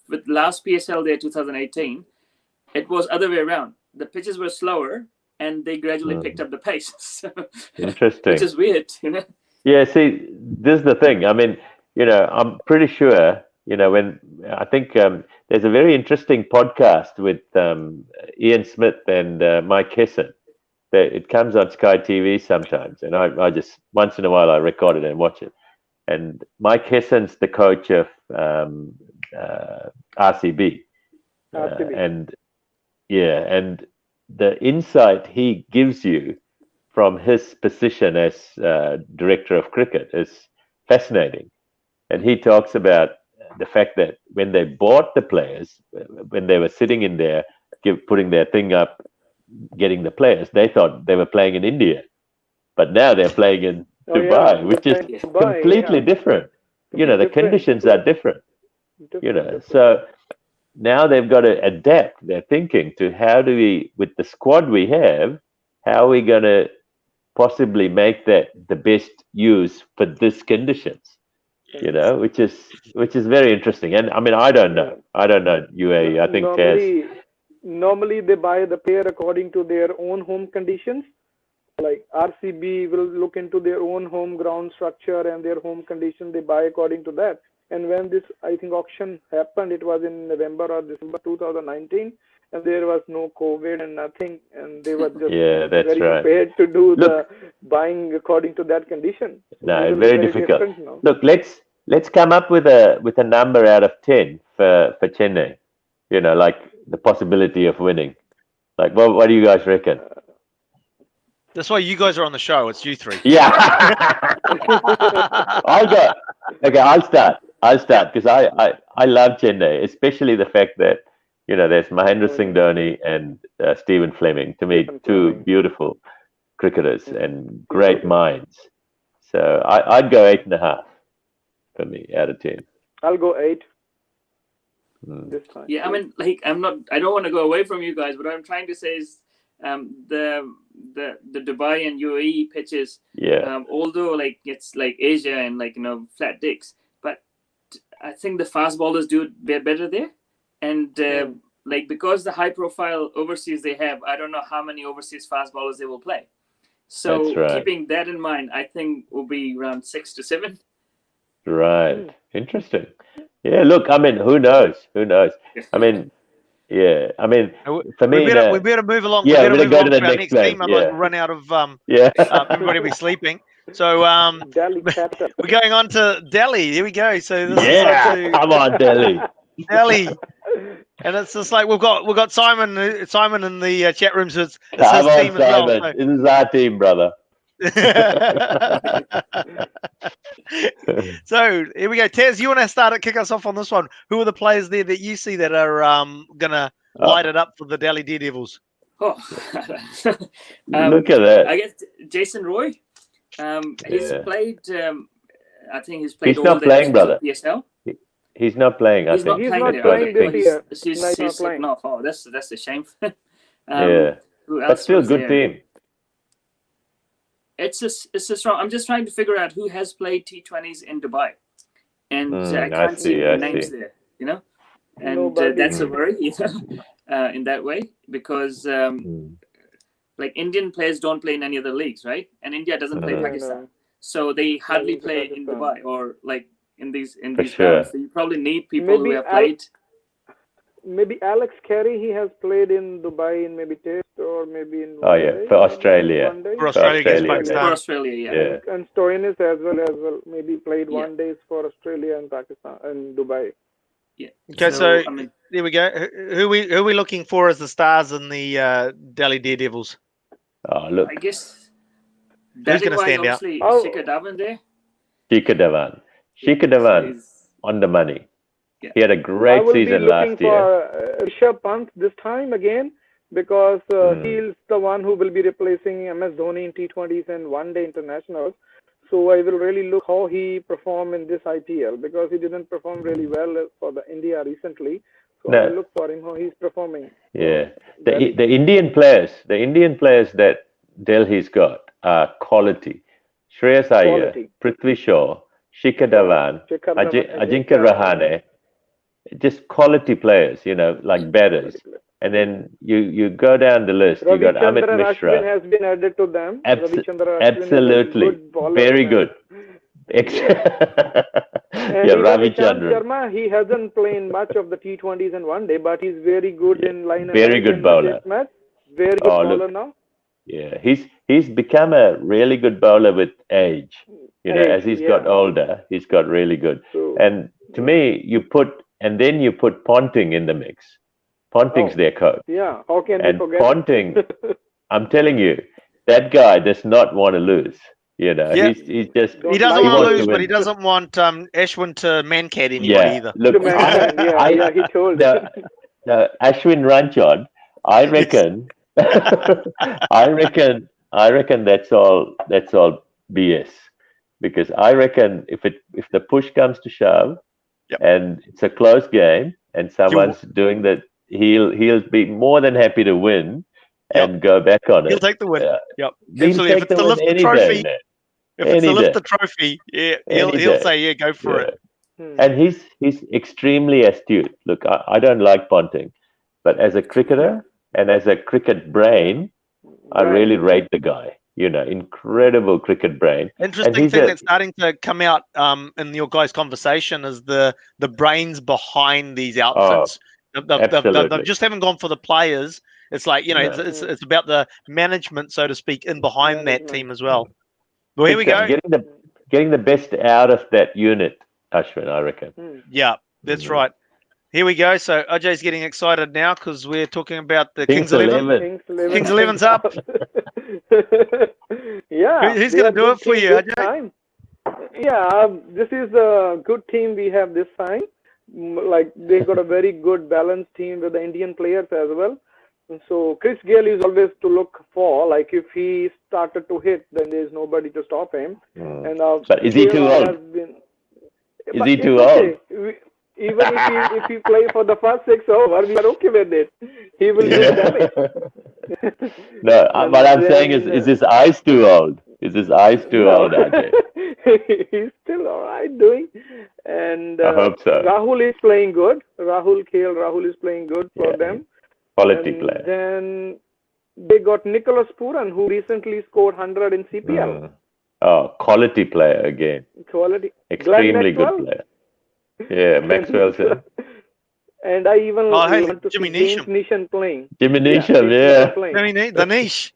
with last PSL there, 2018, it was other way around. The pitches were slower, and they gradually picked up the pace. So, interesting. Which is weird, Yeah, see, this is the thing. I mean, I'm pretty sure, when I think there's a very interesting podcast with Ian Smith and Mike Hesson. It comes on Sky TV sometimes, and I just, once in a while, I record it and watch it. And Mike Hesson's the coach of RCB. And the insight he gives you from his position as director of cricket is fascinating. And he talks about the fact that when they bought the players, when they were sitting in there, putting their thing up, getting the players, they thought they were playing in India. But now they're playing in Dubai, which is completely different. The conditions are different. So now they've got to adapt their thinking to how do we, with the squad we have, how are we going to possibly make that the best use for this conditions, which is very interesting. And I mean, I don't know UAE. I think normally they buy the player according to their own home conditions. Like RCB will look into their own home ground structure and their home condition. They buy according to that. And when this, I think, auction happened, it was in November or December 2019, and there was no COVID and nothing, and they were just very prepared to do the buying according to that condition. No, very difficult. Look, let's come up with a number out of 10 for Chennai. Like the possibility of winning. Like, what do you guys reckon? That's why you guys are on the show. It's you three. Yeah. I'll start because I love Chennai, especially the fact that there's Mahendra Singh Dhoni and Stephen Fleming. To me, two beautiful cricketers and great minds. So I'd go 8.5 for me out of 10. I'll go 8. This time. Yeah, I mean, like I don't want to go away from you guys, but what I'm trying to say is the Dubai and UAE pitches, although like it's like Asia and like flat dicks, but I think the fast bowlers do better there, and like because the high profile overseas they have, I don't know how many overseas fast bowlers they will play. So keeping that in mind, I think will be around 6 to 7. Right, interesting. Yeah, look, I mean, who knows? I mean. Yeah, I mean, for me, we better move along. Yeah, we better go to the next game. Team. I'd like to run out of everybody will be sleeping. So Delhi Chapter. we're going on to Delhi. Here we go. So this is come on, Delhi. Delhi. And it's just like we've got Simon in the chat room, so it's his Come on, team as well. Simon. So. This is our team, brother. So here we go. Taz, you want to kick us off on this one? Who are the players there that you see that are gonna light it up for the Delhi Daredevils? Oh, look at that! I guess Jason Roy. He's played. I think he's played. He's all not the playing, brother. PSL. He's not playing. He's not playing this year. He's not playing. Oh, that's a shame. Yeah, who else but still good there? team. It's a strong. I'm just trying to figure out who has played T20s in Dubai, and I can't see any names there. You know, and that's a worry. You know, in that way, because like Indian players don't play in any other leagues, right? And India doesn't play Pakistan, so they hardly play in Dubai or like in these grounds. So you probably need people who have played. Maybe Alex Carey, he has played in Dubai in maybe Test or maybe in for Australia. For Australia against Pakistan. For Australia, yeah. And Stoinis as well. Maybe played 1 day for Australia and Pakistan and Dubai. Yeah. Okay, so I mean, there we go. Who are we looking for as the stars in the Delhi Daredevils? Oh, look. I guess who's going to stand out? Shikhar Dhawan there. Shikhar Dhawan on the money. Yeah. He had a great season last year. For Rishabh Pant this time again because he's the one who will be replacing MS Dhoni in T20s and 1 day internationals. So I will really look how he performed in this IPL because he didn't perform really well for the India recently. So I look for him how he's performing. Yeah, the Indian players that Delhi's got are quality. Shreyas Iyer, Prithvi Shaw, Shikhar Dhawan, Ajinkya Rahane. Just quality players, you know, like batters. And then you go down the list. You got Amit Mishra. Ashwin has been added to them. Absolutely, very good. Ravichandran Sharma, he hasn't played much of the T20s and 1 day, but he's very good in line. Very good bowler. Very good bowler now. Yeah, he's become a really good bowler with age. You know, as he's got older, he's got really good. And to me, you put Ponting in the mix. Ponting's their coach. Yeah, how can we forget? Ponting, I'm telling you, that guy does not want to lose. You know, he's just he doesn't want to lose, but he doesn't want Ashwin to mancat anybody either. Look, he told Ashwin Ranchod, I reckon, I reckon that's all BS, because I reckon if the push comes to shove, and it's a close game, and someone's doing that, he'll be more than happy to win and go back on it. He'll take the win. Absolutely. If it's to lift the trophy, the trophy, he'll say, go for it. And he's extremely astute. Look, I don't like Ponting, but as a cricketer and as a cricket brain, I really rate the guy. You know, incredible cricket brain. Interesting thing that's starting to come out in your guys' conversation is the brains behind these outfits. They just haven't gone for the players. It's like, you know, it's about the management, so to speak, in behind that team as well. Well, here we go. Getting the best out of that unit, Ashwin, I reckon. Yeah, that's right. Here we go. So Ajay's getting excited now because we're talking about the Kings 11. Kings 11's up. Who's going to do it for you, Ajay? This is a good team we have this time. Like, they got a very good balanced team with the Indian players as well. And so Chris Gayle is always to look for. Like, if he started to hit, then there's nobody to stop him. And but is he too old? Is he too old? Even if he play for the first 6 overs, we are okay with it. He will do damage. No, what I'm saying is his eyes too old? Is his eyes too old, Ajay? He's still all right doing. And I hope so. Rahul is playing good. Rahul is playing good for them. Quality player. Then they got Nicholas Puran, who recently scored 100 in CPL. Oh, quality player again. Extremely good player. Yeah, Maxwell said. And I even want to Jimmy see James Neesham playing. Jimmy Neesham, the niche.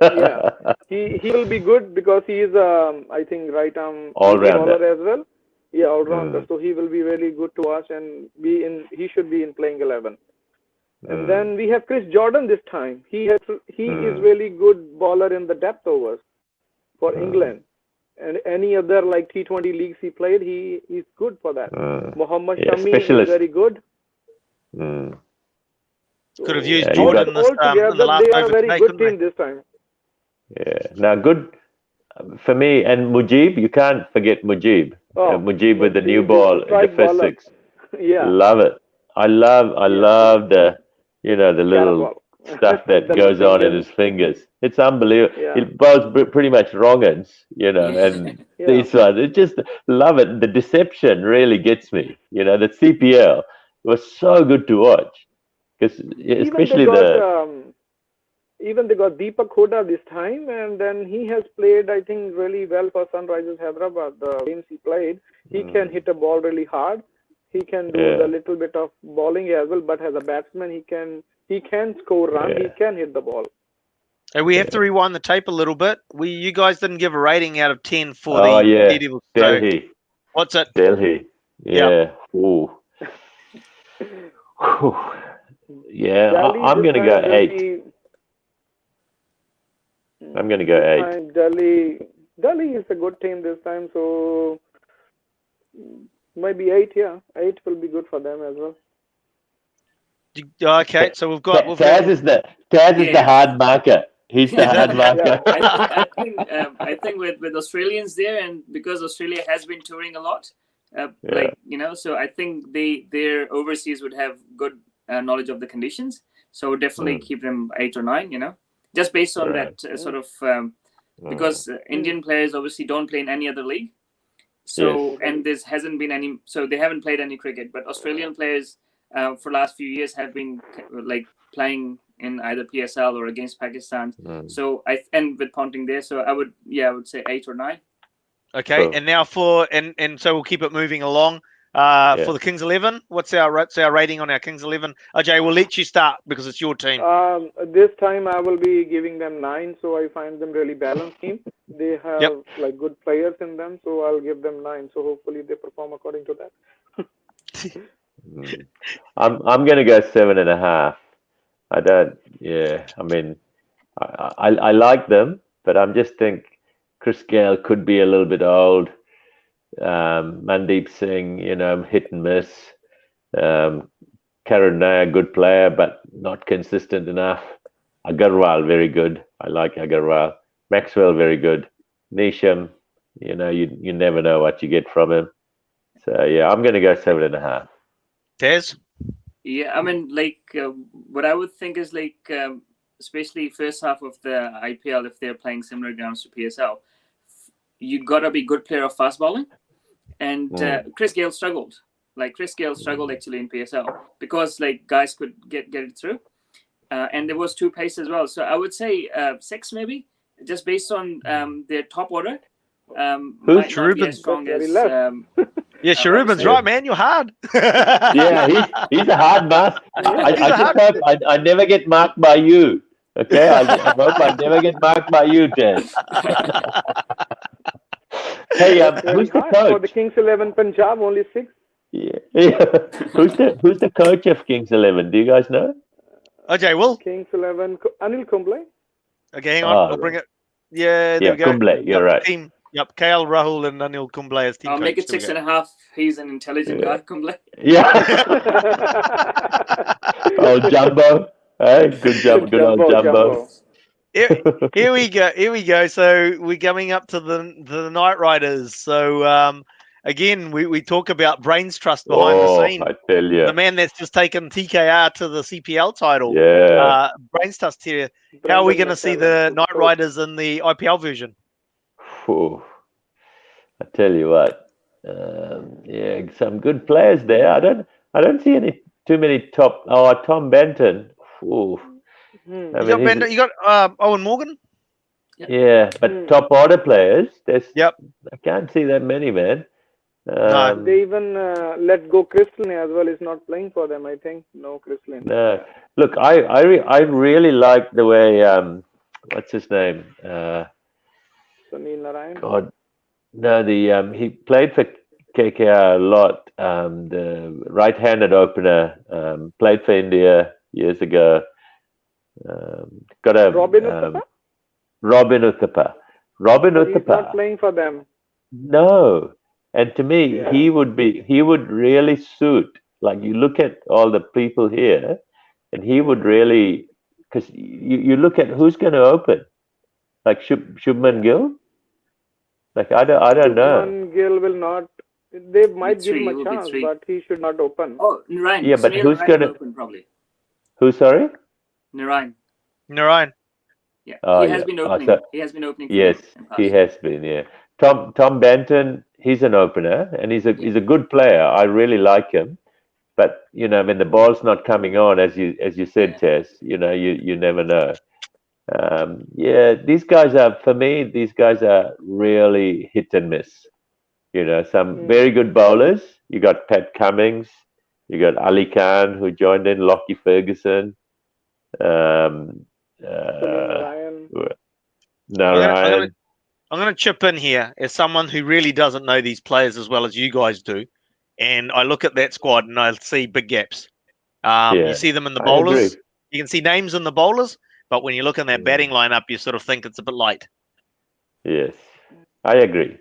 Yeah, he will be good because he is I think right arm bowler as well. Yeah, all rounder. So he will be really good to watch and he should be in playing 11. And then we have Chris Jordan this time. He is really good bowler in the depth overs for England. And any other like T20 leagues he played, he is good for that. Mohammad Shami is very good. Could have used Jordan in the last they are over a very today, good team this time. Yeah. Now, good for me and Mujib. You can't forget Mujib. Mujib with the new ball in the first six. Yeah. Love it. I love the the little stuff that goes on in his fingers. It's unbelievable. Yeah. It bowls pretty much wrong-uns, and these ones. It just love it. The deception really gets me. The CPL was so good to watch because especially even they got Deepak Hooda this time, and then he has played, I think, really well for Sunrisers Hyderabad. The games he played, he can hit a ball really hard. He can do a little bit of bowling as well, but as a batsman, he can score runs. He can hit the ball. Hey, we have to rewind the tape a little bit. You guys didn't give a rating out of 10 for the Delhi. What's it? Delhi. Yeah. Ooh. Yeah, I'm going to go 8. I'm going to go 8. Delhi is a good team this time, so maybe 8. Yeah, 8 will be good for them as well. Okay, so we've got Tazz is the hard marker. He's the hard marker. I think with Australians there, and because Australia has been touring a lot, so I think their overseas would have good knowledge of the conditions. So definitely keep them 8 or 9. Just based on that sort of because Indian players obviously don't play in any other league. So and there hasn't been any. So they haven't played any cricket, but Australian players for last few years have been like playing in either PSL or against Pakistan. So and with Ponting there, so I would say 8 or 9. Okay, and now so we'll keep it moving along. For the Kings 11, what's our rating on our Kings 11? Ajay, we'll let you start because it's your team. This time I will be giving them 9, so I find them really balanced team. They have like good players in them, so I'll give them 9. So hopefully they perform according to that. I'm going to go 7.5. I don't. Yeah, I mean, I like them, but I'm just think Chris Gale could be a little bit old. Mandeep Singh, hit and miss. Karan Nair, good player, but not consistent enough. Agarwal, very good. I like Agarwal. Maxwell, very good. Nisham, you never know what you get from him. So yeah, I'm going to go 7.5. Tazz? Yeah, I mean, what I would think is especially first half of the IPL, if they're playing similar grounds to PSL, you gotta be good player of fast bowling. And Chris Gale struggled. Chris Gale struggled actually in PSL because guys could get it through. And there was 2 pace as well. So I would say 6 maybe, just based on their top order. Might not be as strong as Shoruban's right, man. You're hard. Yeah, he's a hard mark. I just hope I never get marked by you. Okay, I hope I never get marked by you, Tazz. Hey, who's the coach? For the Kings 11 Punjab, only 6. Yeah. Who's the coach of Kings 11? Do you guys know? Okay, Will. Kings 11, Anil Kumble. Okay, hang on. I'll bring it. Yeah, there we go. Kumble, you're right. Team. Yep, KL Rahul and Anil Kumble as team I'll coach. make it 6.5. He's an intelligent guy, Kumble. Yeah. Oh, Jumbo. Hey, good job, good old Jumbo. Here we go. So we're coming up to the Knight Riders. So again, we talk about Brains Trust behind the scene. I tell you, the man that's just taken TKR to the CPL title. Yeah, Brains Trust here. How are we going to see the Knight Riders in the IPL version? I tell you what, some good players there. I don't see too many top. Tom Benton. You got Owen Morgan. Yeah, but top order players. I can't see that many, man. They even let go Chrislin as well. Is not playing for them, I think. No, Chrislin. No. Look, I really like the way what's his name? Sunil Narayan. God, no, he played for KKR a lot. The right-handed opener, played for India years ago. Got a Robin Uthappa? Robin Uthappa. Robin But Uthappa. He's not playing for them. No, and to me, he would really suit. Like you look at all the people here, and he would really, because you look at who's going to open, like Shubman Gill. Like I don't know. Shubman Gill will not. They might give him a chance, but he should not open. Oh, Narayan. Yeah, but who's going to open probably? Who? Sorry. Narayan. Yeah, he has been opening. He has been opening. Yes, he has been. Yeah, Tom Benton. He's an opener, and he's a good player. I really like him. But when the ball's not coming on, as you said, Tazz, you never know. These guys are, for me, really hit and miss. Some very good bowlers. You got Pat Cummins, you got Ali Khan, who joined in, Lockie Ferguson. Narayan. I'm going to chip in here as someone who really doesn't know these players as well as you guys do. And I look at that squad and I see big gaps. You see them in the bowlers. You can see names in the bowlers. But when you look in that batting lineup, you sort of think it's a bit light. Yes, I agree.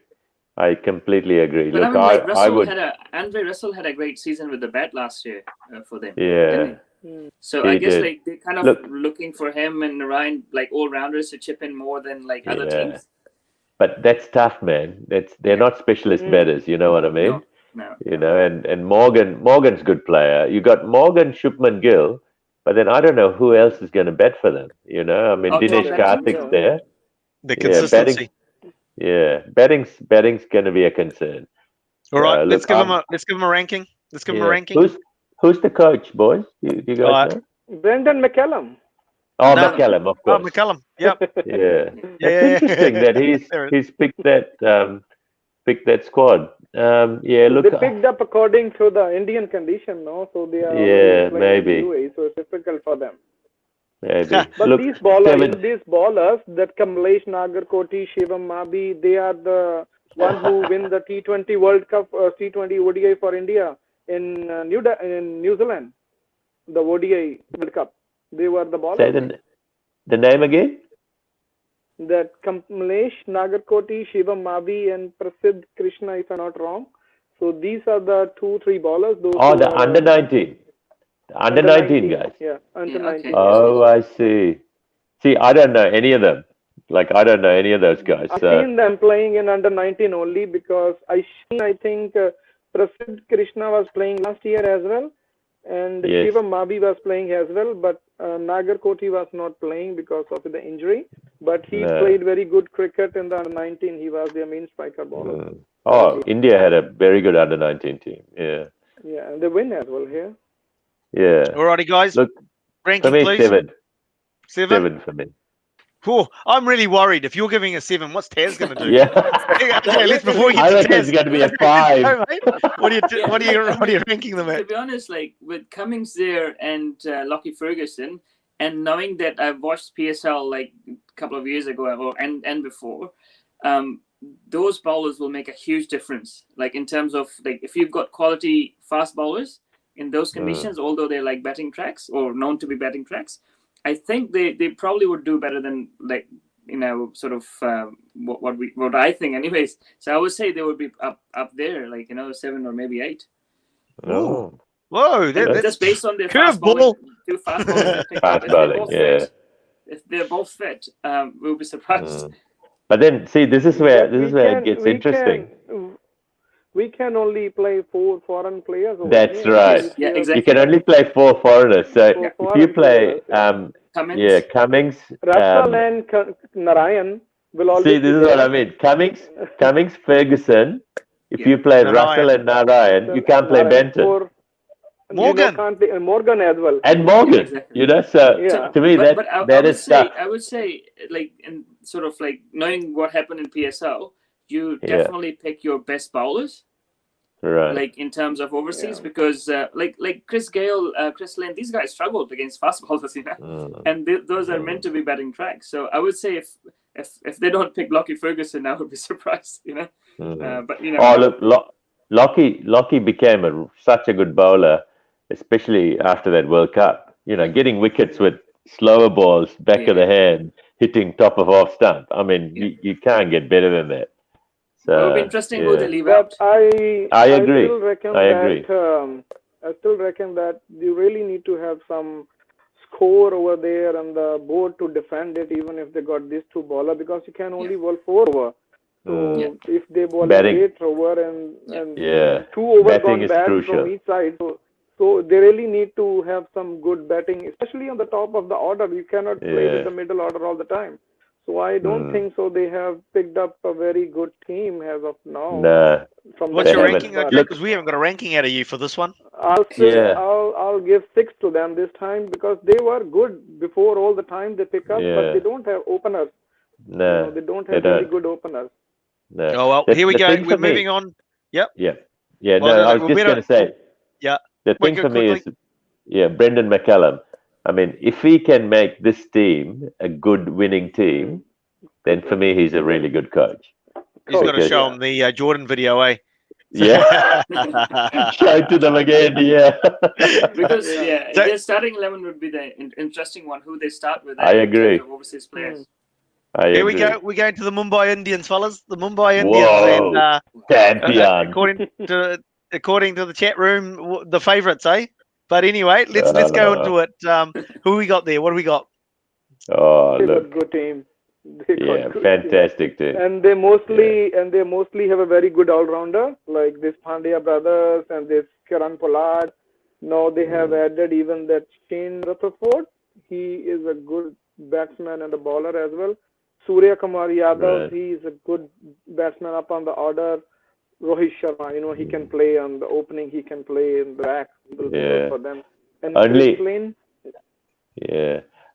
I completely agree. But look, I would. Andre Russell had a great season with the bat last year for them. Yeah. So I guess they're kind of looking for him and Narayan, like all-rounders, to chip in more than other teams. But that's tough, man. They're not specialist batters. You know what I mean? No. And Morgan's a good player. You got Morgan, Shubman Gill, but then I don't know who else is going to bat for them. I mean, Dinesh Karthik's there. The consistency. Batting's going to be a concern. All right, let's give him a ranking. Let's give him a ranking. Who's the coach, boys? Do you guys know? Brendan McCallum. Oh, no. McCallum, of course. Oh, McCallum. Yep. It's interesting that he's picked that squad. Look. They picked up according to the Indian condition, no? So they are maybe. So it's difficult for them. Maybe. But look, these bowlers, that Kamlesh Nagarkoti, Shivam Mabi, they are the ones who win the T20 World Cup or T20 ODI for India in New Zealand, the ODI World Cup. They were the bowlers. Say the name again? That Kamlesh Nagarkoti, Shivam Mabi, and Prasidh Krishna, if I'm not wrong. So these are the 2-3 bowlers. The under 19. The under 19 guys. Yeah, under 19. Oh, I see. See, I don't know any of them. Like, I don't know any of those guys. I've seen them playing in under 19 only because I think Prasidh Krishna was playing last year as well. And Shivam Mabi was playing as well, but Nagarkoti was not playing because of the injury. But he played very good cricket in the under 19. He was their main striker bowler. India had a very good under 19 team. Yeah. Yeah, and they win as well here. Yeah. Alrighty, guys. Look, ranking, for me, please. 7. 7? 7 for me. Oh, I'm really worried. If you're giving a 7, what's Tazz going to do? Yeah. Before you I get reckon it's going to be a 5. What are you ranking them at? To be honest, like with Cummins there and Lockie Ferguson, and knowing that I've watched PSL like a couple of years ago and before, those bowlers will make a huge difference. Like in terms of like if you've got quality fast bowlers in those conditions, although they're like batting tracks or known to be batting tracks, I think they probably would do better than like sort of what I think anyways. So I would say they would be up there, like 7 or maybe 8. Oh. Whoa, that's just based on their curve ball. 2 fast bowlers. Fast bowling, If they're both fit, we'll be surprised. But then, see, this is where it gets interesting. We can only play 4 foreign players. That's right. Yeah, exactly. You can only play 4 foreigners. So if you play, Cummins, Russell and Narayan will always. See, this is what I mean. Cummins, Ferguson. If you play Russell and Narayan, you can't play Benton. Morgan. Can't play Morgan as well. And Morgan, so to me that is tough. I would say, like, in sort of like knowing what happened in PSL, you definitely pick your best bowlers like in terms of overseas, because like Chris Gale, Chris Lane, these guys struggled against fast bowlers, and those are meant to be batting tracks. So I would say if they don't pick Lockie Ferguson, I would be surprised, But look, Lockie became such a good bowler, especially after that World Cup. Getting wickets with slower balls, back of the hand, hitting top of off stump. I mean, you can't get better than that. So it would be interesting who they leave out. I agree. I still reckon that you really need to have some score over there on the board to defend it, even if they got these two bowlers, because you can only bowl 4 over. So if they bowl 8 over and 2 over gone bad from each side, so they really need to have some good batting, especially on the top of the order. You cannot play with the middle order all the time. So I don't think so. They have picked up a very good team as of now. Nah, what's your ranking? Because we haven't got a ranking out of you for this one. I'll give 6 to them this time, because they were good before all the time they pick up, but they don't have openers. No, they don't have really good openers. No. Oh well, here we go. We're moving on. Yep. Yeah. No, I was just going to say. Yeah. The thing for me is, Brendan McCullum. I mean, if he can make this team a good winning team, then for me, he's a really good coach. He's got to show him the Jordan video, eh? Yeah. Show it to them again, Because, their starting 11 would be the interesting one, who they start with. I agree. Overseas players. Here we go. We're going to the Mumbai Indians, fellas. The Mumbai Indians. And according to the chat room, the favourites, eh? But anyway, let's go into it. Who we got there? What do we got? Oh, they look. Got good team. Fantastic team. And they mostly have a very good all-rounder, like this Pandya brothers and this Kiran Pollard. Now they have added even that Shane Rutherford. He is a good batsman and a bowler as well. Surya Kumar Yadav, he is a good batsman up on the order. Rohit Sharma, he can play on the opening, he can play in the back for them. And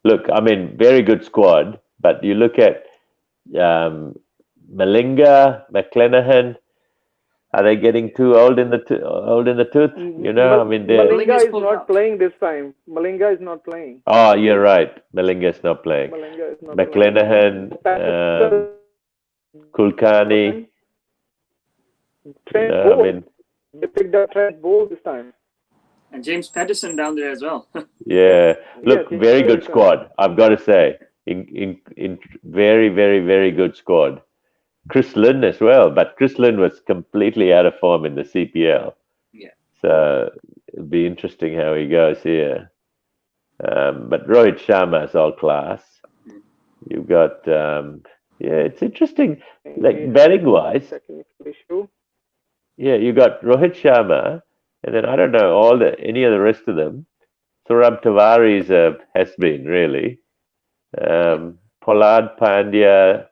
look, I mean, very good squad, but you look at Malinga, McClenaghan, are they getting too old in the tooth? I mean, Malinga is not playing this time. Malinga is not playing. Oh, you're right. Malinga is not playing. McClenaghan, Kulkarni. They picked up Trent Bolt this time. And James Patterson down there as well. Look, very good squad, I've got to say. In very, very, very good squad. Chris Lynn as well, but Chris Lynn was completely out of form in the CPL. So it'll be interesting how he goes here. But Rohit Sharma is all class. You've got, it's interesting. Like batting-wise, you got Rohit Sharma, and then I don't know any of the rest of them. Saurabh Tiwari has been really. Pollard, Pandya,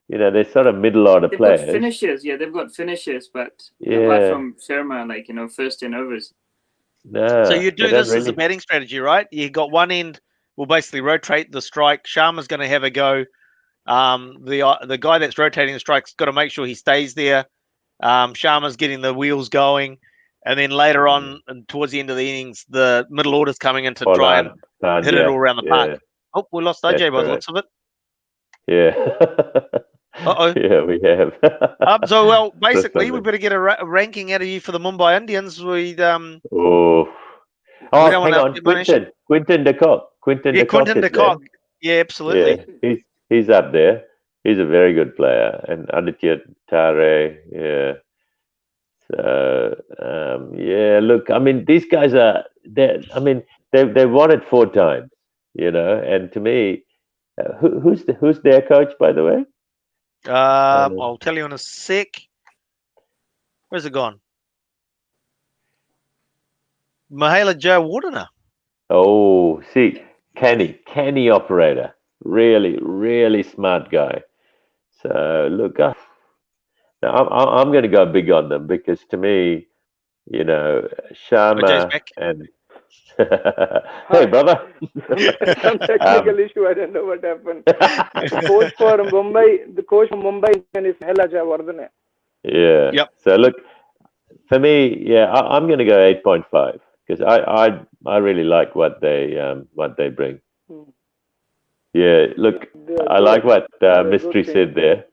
they're sort of middle order players. Got finishers, they've got finishers, but apart from Sharma, first 10 overs. No, so you do this as a batting strategy, right? You got one end will basically rotate the strike. Sharma's going to have a go. The guy that's rotating the strike's got to make sure he stays there. Sharma's getting the wheels going, and then later on, and towards the end of the innings, the middle order's coming in to try and hit it all around the park. Oh, we lost AJ by the looks of it. Yeah, we have. So, basically, we better get a ranking out of you for the Mumbai Indians. Hang on, Quinton de Kock. Quinton de Kock. Yeah, absolutely. Yeah, he's up there. He's a very good player, and Aditya Tare. So, look, I mean, these guys they've won it 4 times, and to me, who's their coach, by the way? I'll tell you in a sec. Where's it gone? Mahela Jayawardena. Oh, see, canny operator. Really, really smart guy. So look, now I'm going to go big on them, because to me, Sharma and hey, brother. Some technical issue. I don't know what happened. The coach from Mumbai is Mahela Jayawardena. Yeah. Yep. So look, For me, yeah, I'm going to go 8.5 because I really like what they bring. Yeah, look, I like what Mystery said there.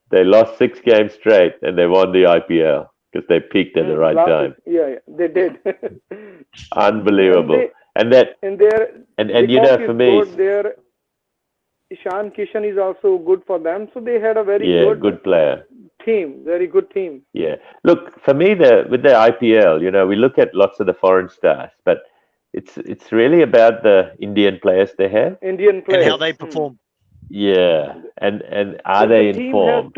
They lost 6 games straight and they won the IPL because they peaked at the right time. Yeah, they did. Unbelievable. And you know, for me, their Ishan Kishan is also good for them. So they had a very good player. Very good team. Yeah. Look, for me, with the IPL, you know, we look at lots of the foreign stars, but it's really about the Indian players they have. Indian players. And how they perform. Yeah. And are they in form?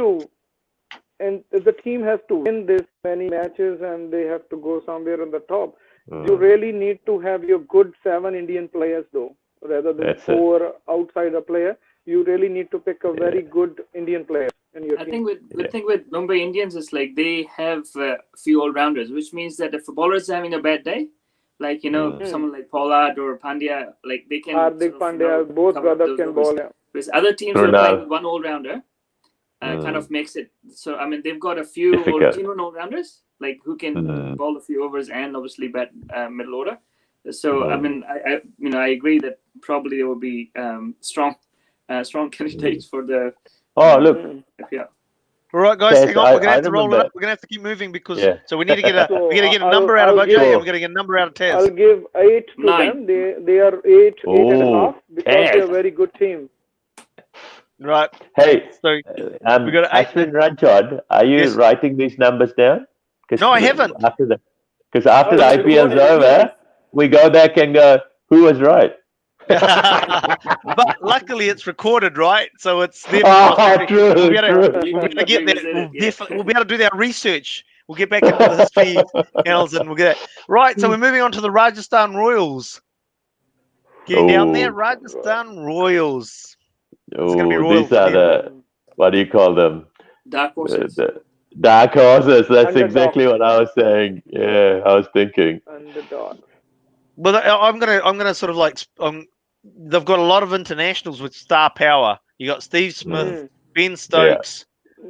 The team has to win this many matches and they have to go somewhere on the top. You really need to have your good 7 Indian players though, rather than 4 outsider players. You really need to pick a very good Indian player in your team. The thing with Mumbai Indians is like they have a few all-rounders, which means that if a bowler is having a bad day, like, you know, someone like Pollard or Pandya, like they can... Hardik Pandya, both brothers can bowl. Whereas other teams are playing with one all-rounder, kind of makes it... So, I mean, they've got a few genuine all-rounders, like who can bowl a few overs and obviously bat middle order. So, I mean, I agree that probably there will be strong candidates for the... Oh, look. Yeah. All right, guys, hang on. We're gonna have to roll it up. We're gonna have to keep moving because so we need to get a number out of Ajay and we're gonna get a number out of Tazz. I'll give 8 to 9. them. They are 8.5 because they're a very good team. Right. Hey, so we got Ashwin Ranchod, are you writing these numbers down? No, I haven't. After the IPL's over, we go back and go, who was right? But luckily it's recorded, right? So it's there. True. We'll be able to get that. We'll be able to do that research. We'll get back into the history annals and we'll get it. Right, so we're moving on to the Rajasthan Royals. Getting down there, Rajasthan Royals. Oh, these are the, what do you call them? Dark horses. Dark horses. That's exactly what I was saying. Yeah, I was thinking. Underdog. But I'm gonna sort of like they've got a lot of internationals with star power. You got Steve Smith, Ben Stokes,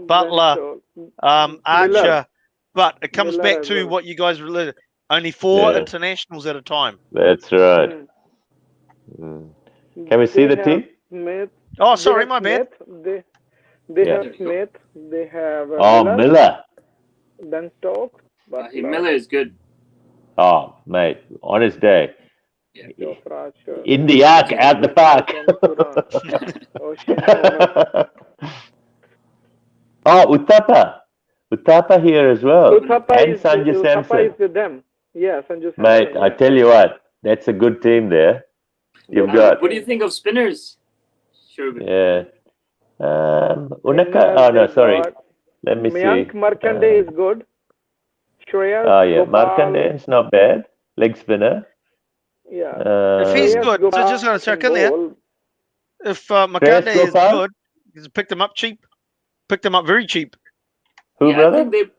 Butler, Archer. Miller. But it comes back to what you guys related. Only 4 internationals at a time. That's right. Can we see the team? Smith. Oh, sorry, my bad. They have Smith. They have Miller. Ben Stokes. Miller is good. Oh, mate, on his day. Yeah. In the arc, at the park. Uthappa. Uthappa here as well. Uthappa is with them. Yeah, Sanju Samson. Mate, I tell you what, that's a good team there. You've got. What do you think of spinners? Shoruban? Yeah. Unaka. Oh no, sorry. Let me see. Mayank Markande is good. Shreyas. Oh yeah, Markande is not bad. Leg spinner. Yeah. If he's good, so just gonna check in there. If Markande is good, he's picked him up cheap. Picked him up very cheap. Who, brother? I think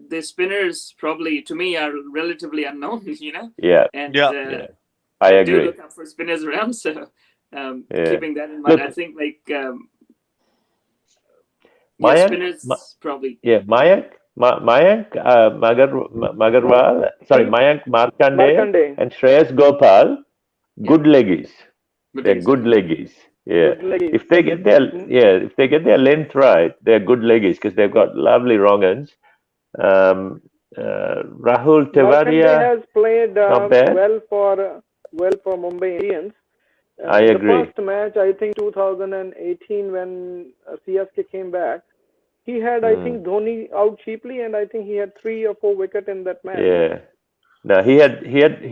the spinners probably, to me, are relatively unknown, you know? Yeah. And I agree. do look up for spinners around, so keeping that in mind, I think like spinners probably. Yeah, Mayank Magarwal, sorry, Mayank Markande and Shreyas Gopal, good leggies. They're good leggies. Yeah. If they get their length right, they're good leggies because they've got lovely wrong ends. Rahul Tewaria has played well for Mumbai Indians. I agree. The first match, I think 2018, when CSK came back, he had I think Dhoni out cheaply, and I think he had 3 or 4 wickets in that match. Yeah. No, he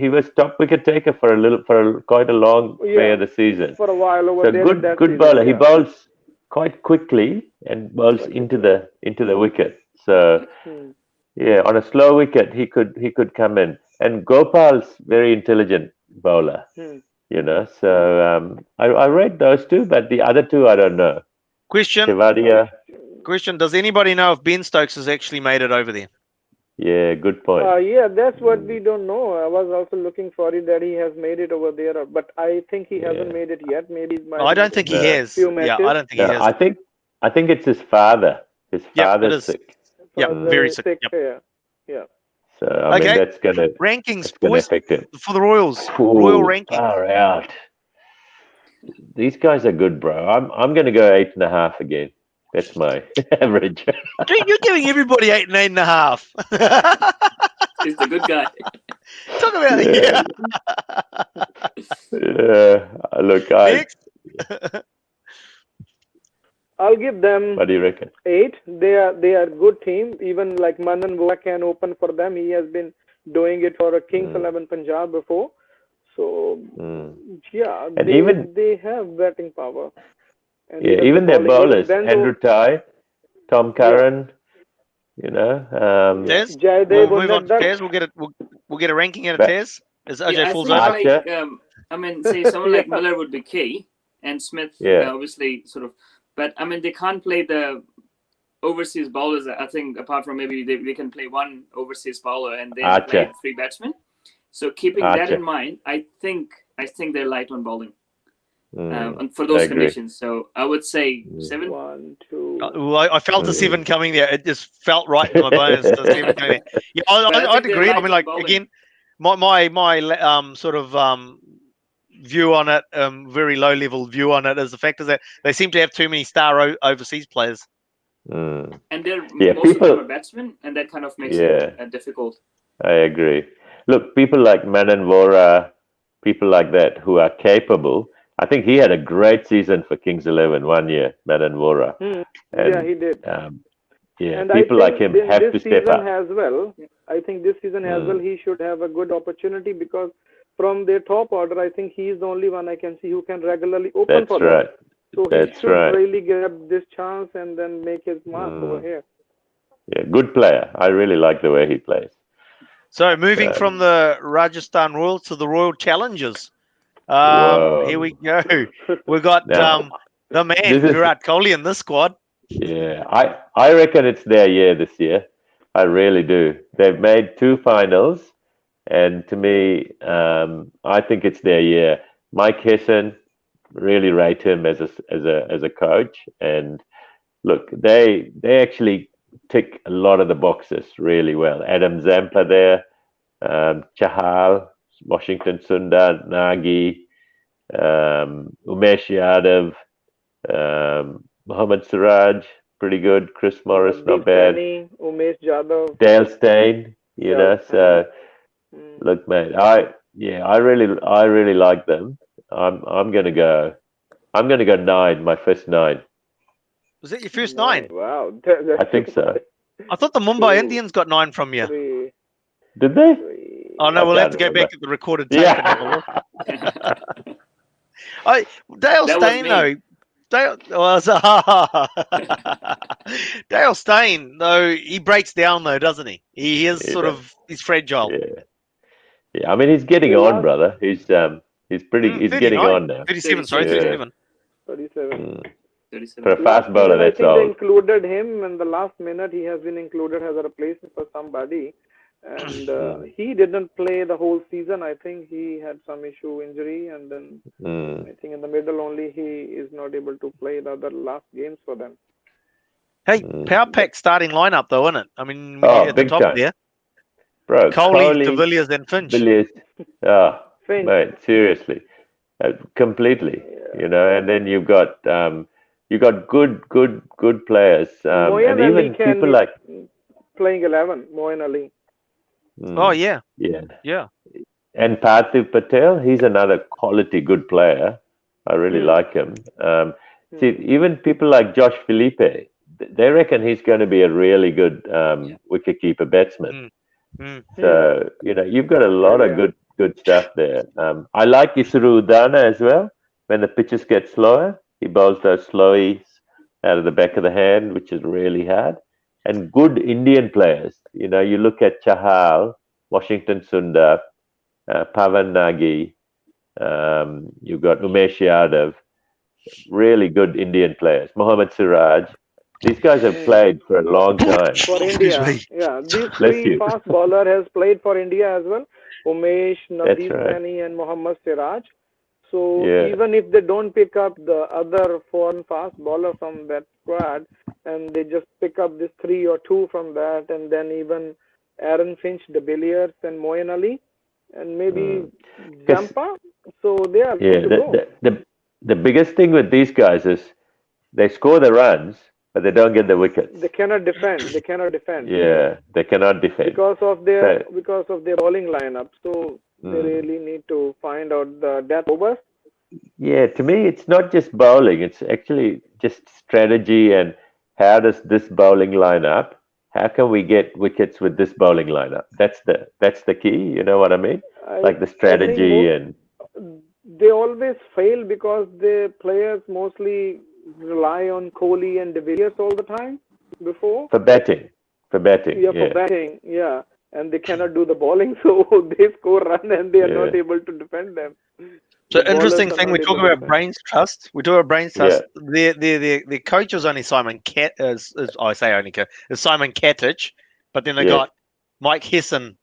was top wicket taker for quite a long way of the season. For a while over so there. Good bowler. Yeah. He bowls quite quickly and bowls into the wicket. So on a slow wicket he could come in. And Gopal's very intelligent bowler. You know, so I read those 2, but the other 2 I don't know. Question: does anybody know if Ben Stokes has actually made it over there? Yeah, good point. That's what we don't know. I was also looking for it that he has made it over there, but I think he hasn't made it yet. Maybe I don't think he has. Yeah, I don't think he has. I think it's his father. His father's sick. Yeah, very sick. Yeah. So I mean that's gonna affect him. For the Royals. Ooh, Royal rankings. Far out. These guys are good, bro. I'm gonna go 8.5 again. That's my average. Dude, you're giving everybody 8 and 8.5. He's the good guy. Talk about Look, Next. I'll give them. What do you reckon? 8. They are good team. Even like Manan Vora can open for them. He has been doing it for a Kings 11 Punjab before. So yeah, and they have batting power. And even their bowlers, Andrew Tye, Tom Curran, you know. Tazz. We'll move on to Tazz. We'll get a ranking out of Tazz. As OJ falls over. Like, I mean, say someone like Miller would be key, and Smith obviously sort of. But I mean, they can't play the overseas bowlers. I think apart from maybe they can play one overseas bowler and then play 3 batsmen. So keeping that in mind, I think they're light on bowling for those conditions. So I would say 7. 1, 2. I felt the 7 coming there. It just felt right in my bones. Yeah, I'd agree. I mean, like again, my sort of view on it, very low level view on it, is the fact is that they seem to have too many star overseas players. And they're most of them are batsmen, and that kind of makes it difficult. I agree. Look, people like Manan Vora, people like that who are capable. I think he had a great season for Kings 11 one year, Manan Vora. Yeah, he did. And people like him have to step up. I think this season as well, he should have a good opportunity because from their top order, I think he is the only one I can see who can regularly open for them. So he should really grab this chance and then make his mark over here. Yeah, good player. I really like the way he plays. So moving from the Rajasthan Royals to the Royal Challengers. Here we go. We've got the man, Virat Kohli, in this squad. Yeah, I reckon it's their year this year. I really do. They've made 2 finals. And to me, I think it's their year. Mike Hesson, really rate him as a coach. And look, they actually tick a lot of the boxes really well. Adam Zampa there, Chahal, Washington Sundar, Nagy, Umesh Yadav, Mohammad Siraj, pretty good. Chris Morris, not bad. Umesh Yadav, Dale Steyn, you know. So look, mate, I really like them. I'm gonna go 9. My first 9. Was that your first 9? Wow, I think so. I thought the Mumbai Indians got 9 from you. 3. Did they? Oh no, we'll have to go back to the recorded tape and have a look. Dale Steyn though. Dale Steyn though, he breaks down though, doesn't he? He is he's fragile. Yeah. I mean, he's getting on, brother. He's getting on now. 37, sorry, 37. 37. For a fast bowler, that's all. They included him in the last minute. He has been included as a replacement for somebody. And he didn't play the whole season. I think he had some injury, and then I think in the middle only he is not able to play the other last games for them. Hey, Power Pack starting lineup though, isn't it? I mean, at the top time. there. Bro, Kohli, De Villiers, and Finch. Finch. Mate, seriously, completely. You know, and then you've got good players, and even people like playing 11, Moeen Ali. Oh yeah. And Parthiv Patel, he's another quality good player. I really like him. See, even people like Josh Philippe, they reckon he's going to be a really good wicketkeeper batsman. So you know, you've got a lot of good stuff there. I like Isuru Udana as well. When the pitches get slower, he bowls those slowies out of the back of the hand, which is really hard. And good Indian players. You know, you look at Chahal, Washington Sundar, Pavan Nagy, you've got Umesh Yadav, really good Indian players. Mohammad Siraj. These guys have played for a long time. For India. Yeah, these 3 fast bowler has played for India as well. Umesh, Nadeep Saini and Mohammad Siraj. So even if they don't pick up the other foreign fast bowler from that squad, and they just pick up this 3 or 2 from that, and then even Aaron Finch, De Villiers, and Moeen Ali, and maybe Zampa. So they are good to go. The biggest thing with these guys is they score the runs, but they don't get the wickets. They cannot defend. They cannot defend. Yeah, they cannot defend because of their bowling lineup. So they really need to find out the depth overs. Yeah, to me, it's not just bowling. It's actually just strategy and how does this bowling line up? How can we get wickets with this bowling lineup? That's the key. You know what I mean? Like the strategy and. They always fail because the players mostly rely on Kohli and De Villiers all the time before. For batting. For batting, yeah. And they cannot do the bowling, so they score run and they are not able to defend them. So interesting thing, we talk about brains trust. We talk about brains trust. The coach was only Simon is Simon Katich, but then they got Mike Hesson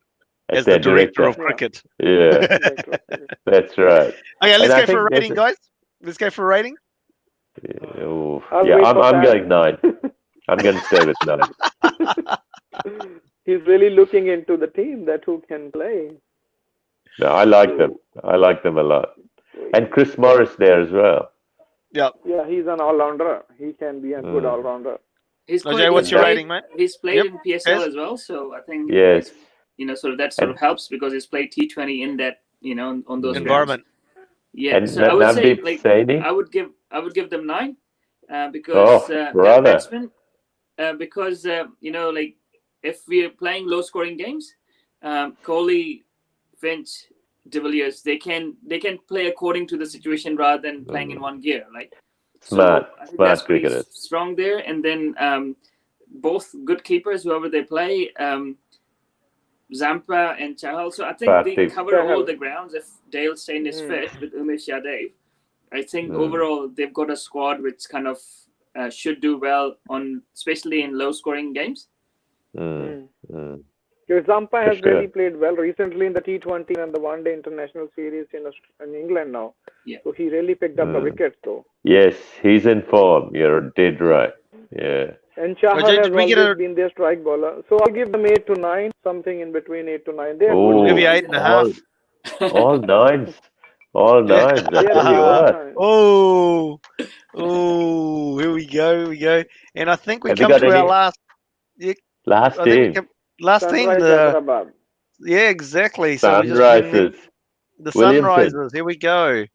as the director of cricket. Yeah, that's right. Okay, let's go for a rating, guys. Let's go for a rating. I'm going 9. I'm going to stay with 9. He's really looking into the team that who can play. No, I like them. I like them a lot. And Chris Morris there as well. Yeah. Yeah, he's an all-rounder. He can be a good all-rounder. What's your rating, mate? He's played in PSL as well, so I think sort of that sort of helps because he's played T20 in that, on those environment. Yeah, and so I would say I would give them 9 because they're batsmen. Because if we're playing low-scoring games, Kohli, Finch, De Villiers, they can play according to the situation rather than playing in one gear, right? Smart cricketers. Strong there, and then both good keepers, whoever they play. Zampa and Chahal. So I think they cover all the grounds if Dale Steyn is fit with Umesh Yadav. I think overall they've got a squad which kind of should do well especially in low-scoring games. Zampa has really played well recently in the T20 and the One-Day International Series in England now. Yeah. So he really picked up the wickets though. Yes, he's in form. You're dead right. Yeah. And Chahal has always been their strike bowler. So I'll give them 8 to 9, something in between 8 to 9. We'll give you 8.5. All 9s. All 9s. I tell you what. Oh, here we go. And I think we come to our last team. Last team. Yeah, exactly. So Sunrisers. The Sunrisers. Here we go.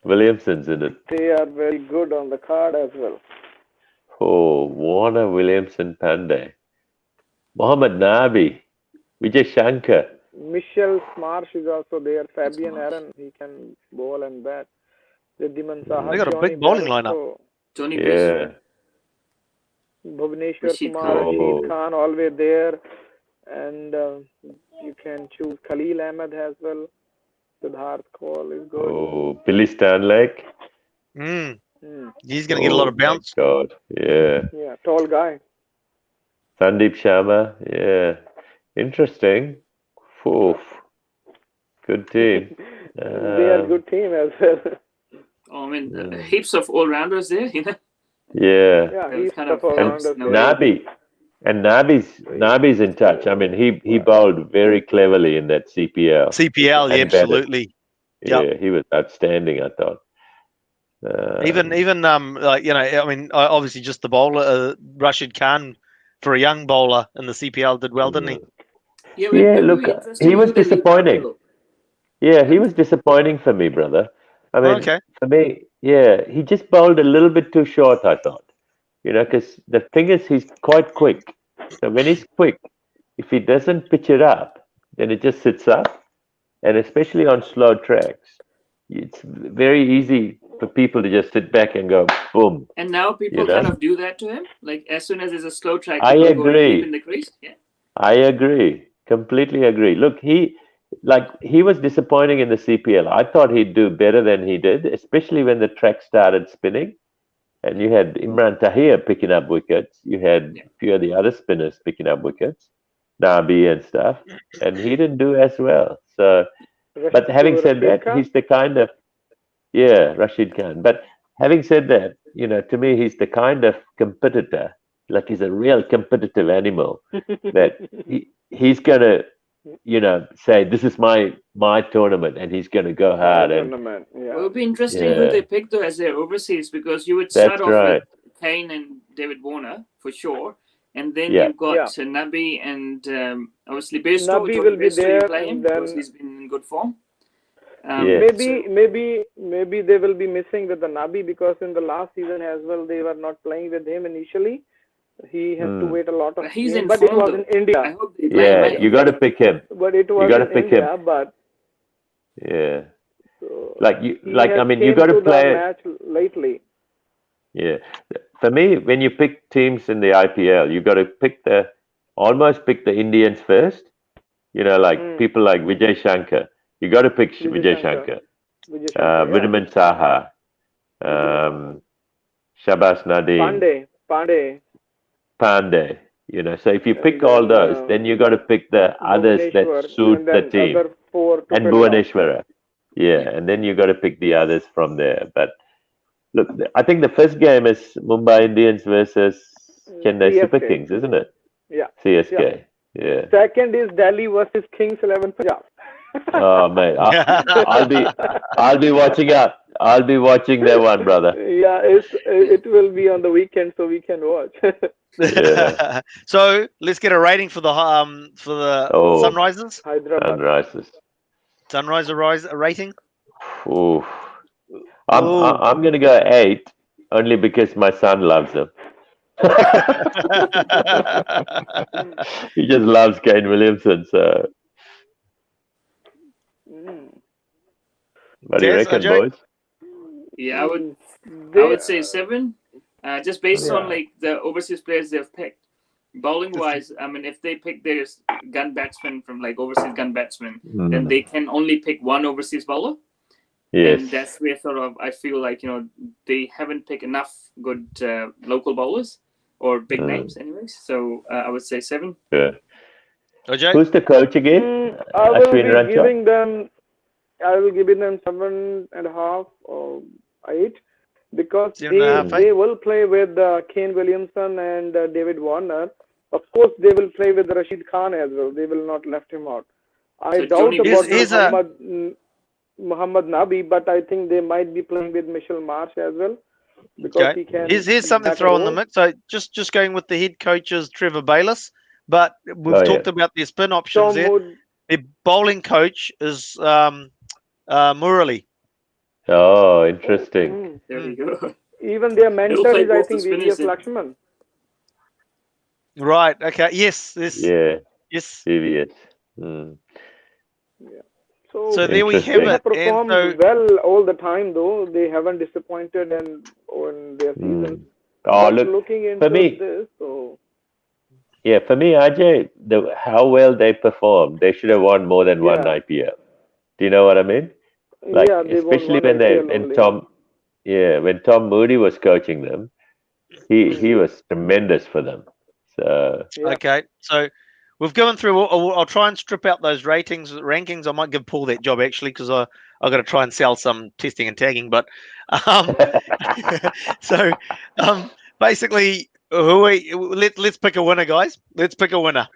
Williamson's in it. They are very good on the card as well. Oh, Warner, Williamson, Pandey. Mohammad Nabi. Vijay Shankar. Michelle Marsh is also there. Fabian Aaron, he can bowl and bat. Riddhiman Saha. They got a big bowling lineup. Johnny Bhuvneshwar Kumar, Rashid Khan, always there. And you can choose Khalil Ahmed as well. Siddharth Kaul is good. Oh, Billy Stanlake. He's going to get a lot of bounce. God, yeah. Yeah, tall guy. Sandeep Sharma, yeah. Interesting. Oof. Good team. They are a good team as well. I mean, heaps of all-rounders there, Yeah. Yeah, he's kind of Nabi. And Nabi's in touch. I mean, he bowled very cleverly in that CPL. CPL, yeah, absolutely. Yeah, he was outstanding, I thought. Obviously just the bowler, Rashid Khan, for a young bowler in the CPL did well, didn't he? Yeah, look, he was disappointing. Yeah, he was disappointing for me, brother. I mean, for me, he just bowled a little bit too short, I thought. Because the thing is, he's quite quick. So when he's quick, if he doesn't pitch it up, then it just sits up. And especially on slow tracks, it's very easy for people to just sit back and go, boom. And now people kind of do that to him. Like as soon as there's a slow track, I agree. In the crease. Yeah. I agree. Completely agree. Look, he was disappointing in the CPL. I thought he'd do better than he did, especially when the track started spinning. And you had Imran Tahir picking up wickets. You had a few of the other spinners picking up wickets, Nabi and stuff. And he didn't do as well. So, but having said that, he's the kind of, Rashid Khan. But having said that, to me, he's the kind of competitor, like he's a real competitive animal that he's going to, say, this is my tournament, and he's going to go hard. Tournament, yeah. Well, it would be interesting who they pick, though, as their overseas, because you would start off with Kane and David Warner, for sure. And then you've got Nabi and obviously Bairstow. Nabi will be there, because he's been in good form. Maybe they will be missing with the Nabi, because in the last season as well they were not playing with him initially. He has to wait a lot of time. But it was in India. I hope you got to pick him. But it was in India. But so you got to play match lately. Yeah, for me, when you pick teams in the IPL, you got to almost pick the Indians first. People like Vijay Shankar. You got to pick Vijay Shankar. Vidaman Saha, Shabas Nadeem, Pandey. So if you pick all those, then you got to pick the others that suit the team. And Bhuvaneshwara. And then you got to pick the others from there. But look, I think the first game is Mumbai Indians versus Chennai Super Kings, isn't it? Yeah. CSK. Yeah. Second is Delhi versus Kings 11 Punjab. Oh man, I'll be watching out. I'll be watching that one, brother. Yeah, it will be on the weekend, so we can watch. So let's get a rating for the Sunrisers. Hyderabad. Sunriser rating. Ooh. I'm gonna go 8, only because my son loves them. He just loves Kane Williamson, so. What do you reckon, boys? Yeah, I would say 7. Just based on the overseas players they've picked. Bowling wise, I mean, if they pick their gun batsmen from overseas gun batsmen, then they can only pick one overseas bowler. Yes. And that's where sort of I feel like they haven't picked enough good local bowlers or big names, anyways. So I would say 7. Yeah. Ajay? Who's the coach again? I will be giving them 7.5 or 8, because they will play with Kane Williamson and David Warner. Of course, they will play with Rashid Khan as well. They will not left him out. I doubt about Muhammad Nabi, but I think they might be playing with Mitchell Marsh as well. Because he can. Here's something to throw in the mix. So just going with the head coach's Trevor Bayliss, but we've talked about their spin options there. Their bowling coach is Murali. Oh, interesting. There we go. Even their mentor is, I think, VVS Lakshman. Right. Okay. Yes. Yeah. Yes. VVS. Yeah. So there we have it. They have performed well all the time, though. They haven't disappointed in their season. Oh, look, looking into this, so. Yeah, for me, Ajay, how well they performed, they should have won more than one IPL. Do you know what I mean? Especially when Tom Moody was coaching them, he was tremendous for them. So okay, so we've gone through. I'll try and strip out those rankings. I might give Paul that job actually, because I've got to try and sell some testing and tagging. But so basically, let's pick a winner, guys. Let's pick a winner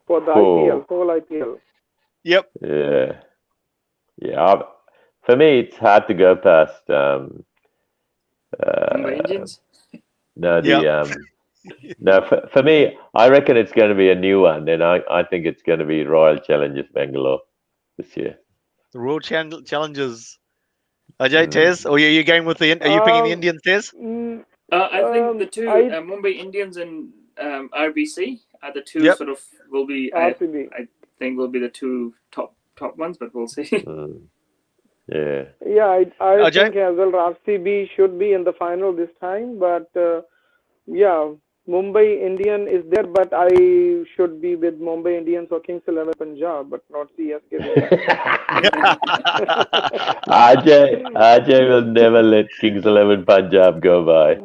for the IPL, whole IPL. Yep. Yeah. For me, it's hard to go past. Indians. No, for me, I reckon it's going to be a new one. Then I think it's going to be Royal Challengers Bangalore this year. The Royal Challengers. Ajay, Tazz, or are you going with are you picking the Indians, Tazz? I think the two Mumbai Indians and RBC are the two sort of will be. I think will be the two top ones, but we'll see. Yeah. Yeah, I think as well. RCB should be in the final this time, but Mumbai Indian is there, but I should be with Mumbai Indians or Kings 11 Punjab, but not CSK. Ajay will never let Kings 11 Punjab go by.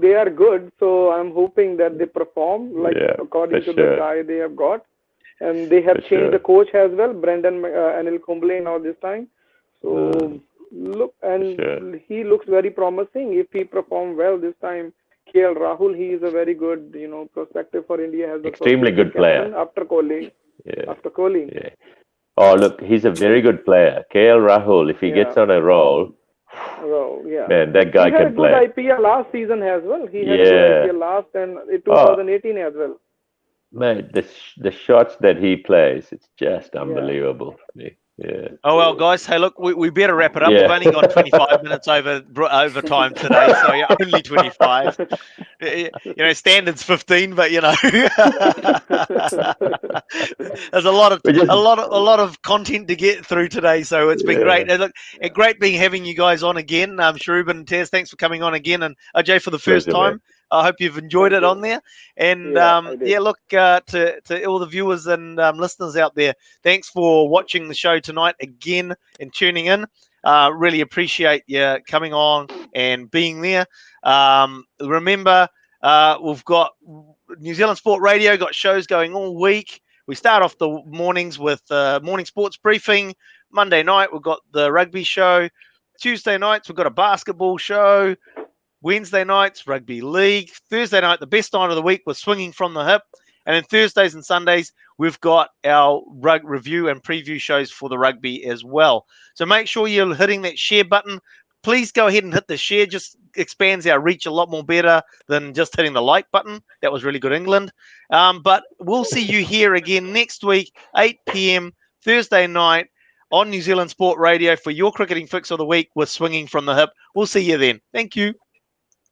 They are good, so I'm hoping that they perform according to the guy they have got, and they have changed the coach as well, Brendan Anil Kumble now this time. So he looks very promising. If he perform well this time, KL Rahul, he is a very good, prospective for India. Has extremely good player after Kohli. Yeah. After Kohli. Yeah. Oh, look, he's a very good player. KL Rahul, if he gets on a roll, yeah. Man, that guy can play. He had a good IPL last season as well. He had a good IPL last and 2018 as well. Man, the shots that he plays, it's just unbelievable. Yeah. Oh, well, guys, hey, look, we better wrap it up. We've only got 25 minutes over time today, so only 25. Standard's 15, but there's a lot of content to get through today, so it's been great. And look, great having you guys on again. Shoruban and Tazz, thanks for coming on again, and Ajay for the first time. I hope you've enjoyed it on there. And look, to all the viewers and listeners out there, thanks for watching the show tonight again and tuning in. Really appreciate you coming on and being there. Remember, we've got New Zealand Sport Radio, got shows going all week. We start off the mornings with morning sports briefing. Monday night, we've got the rugby show. Tuesday nights, we've got a basketball show. Wednesday nights, rugby league. Thursday night, the best night of the week was swinging from the hip. And then Thursdays and Sundays, we've got our review and preview shows for the rugby as well. So make sure you're hitting that share button. Please go ahead and hit the share. Just expands our reach a lot more better than just hitting the like button. That was really good, England. But we'll see you here again next week, 8 p.m. Thursday night on New Zealand Sport Radio for your cricketing fix of the week with Swinging from the Hip. We'll see you then. Thank you.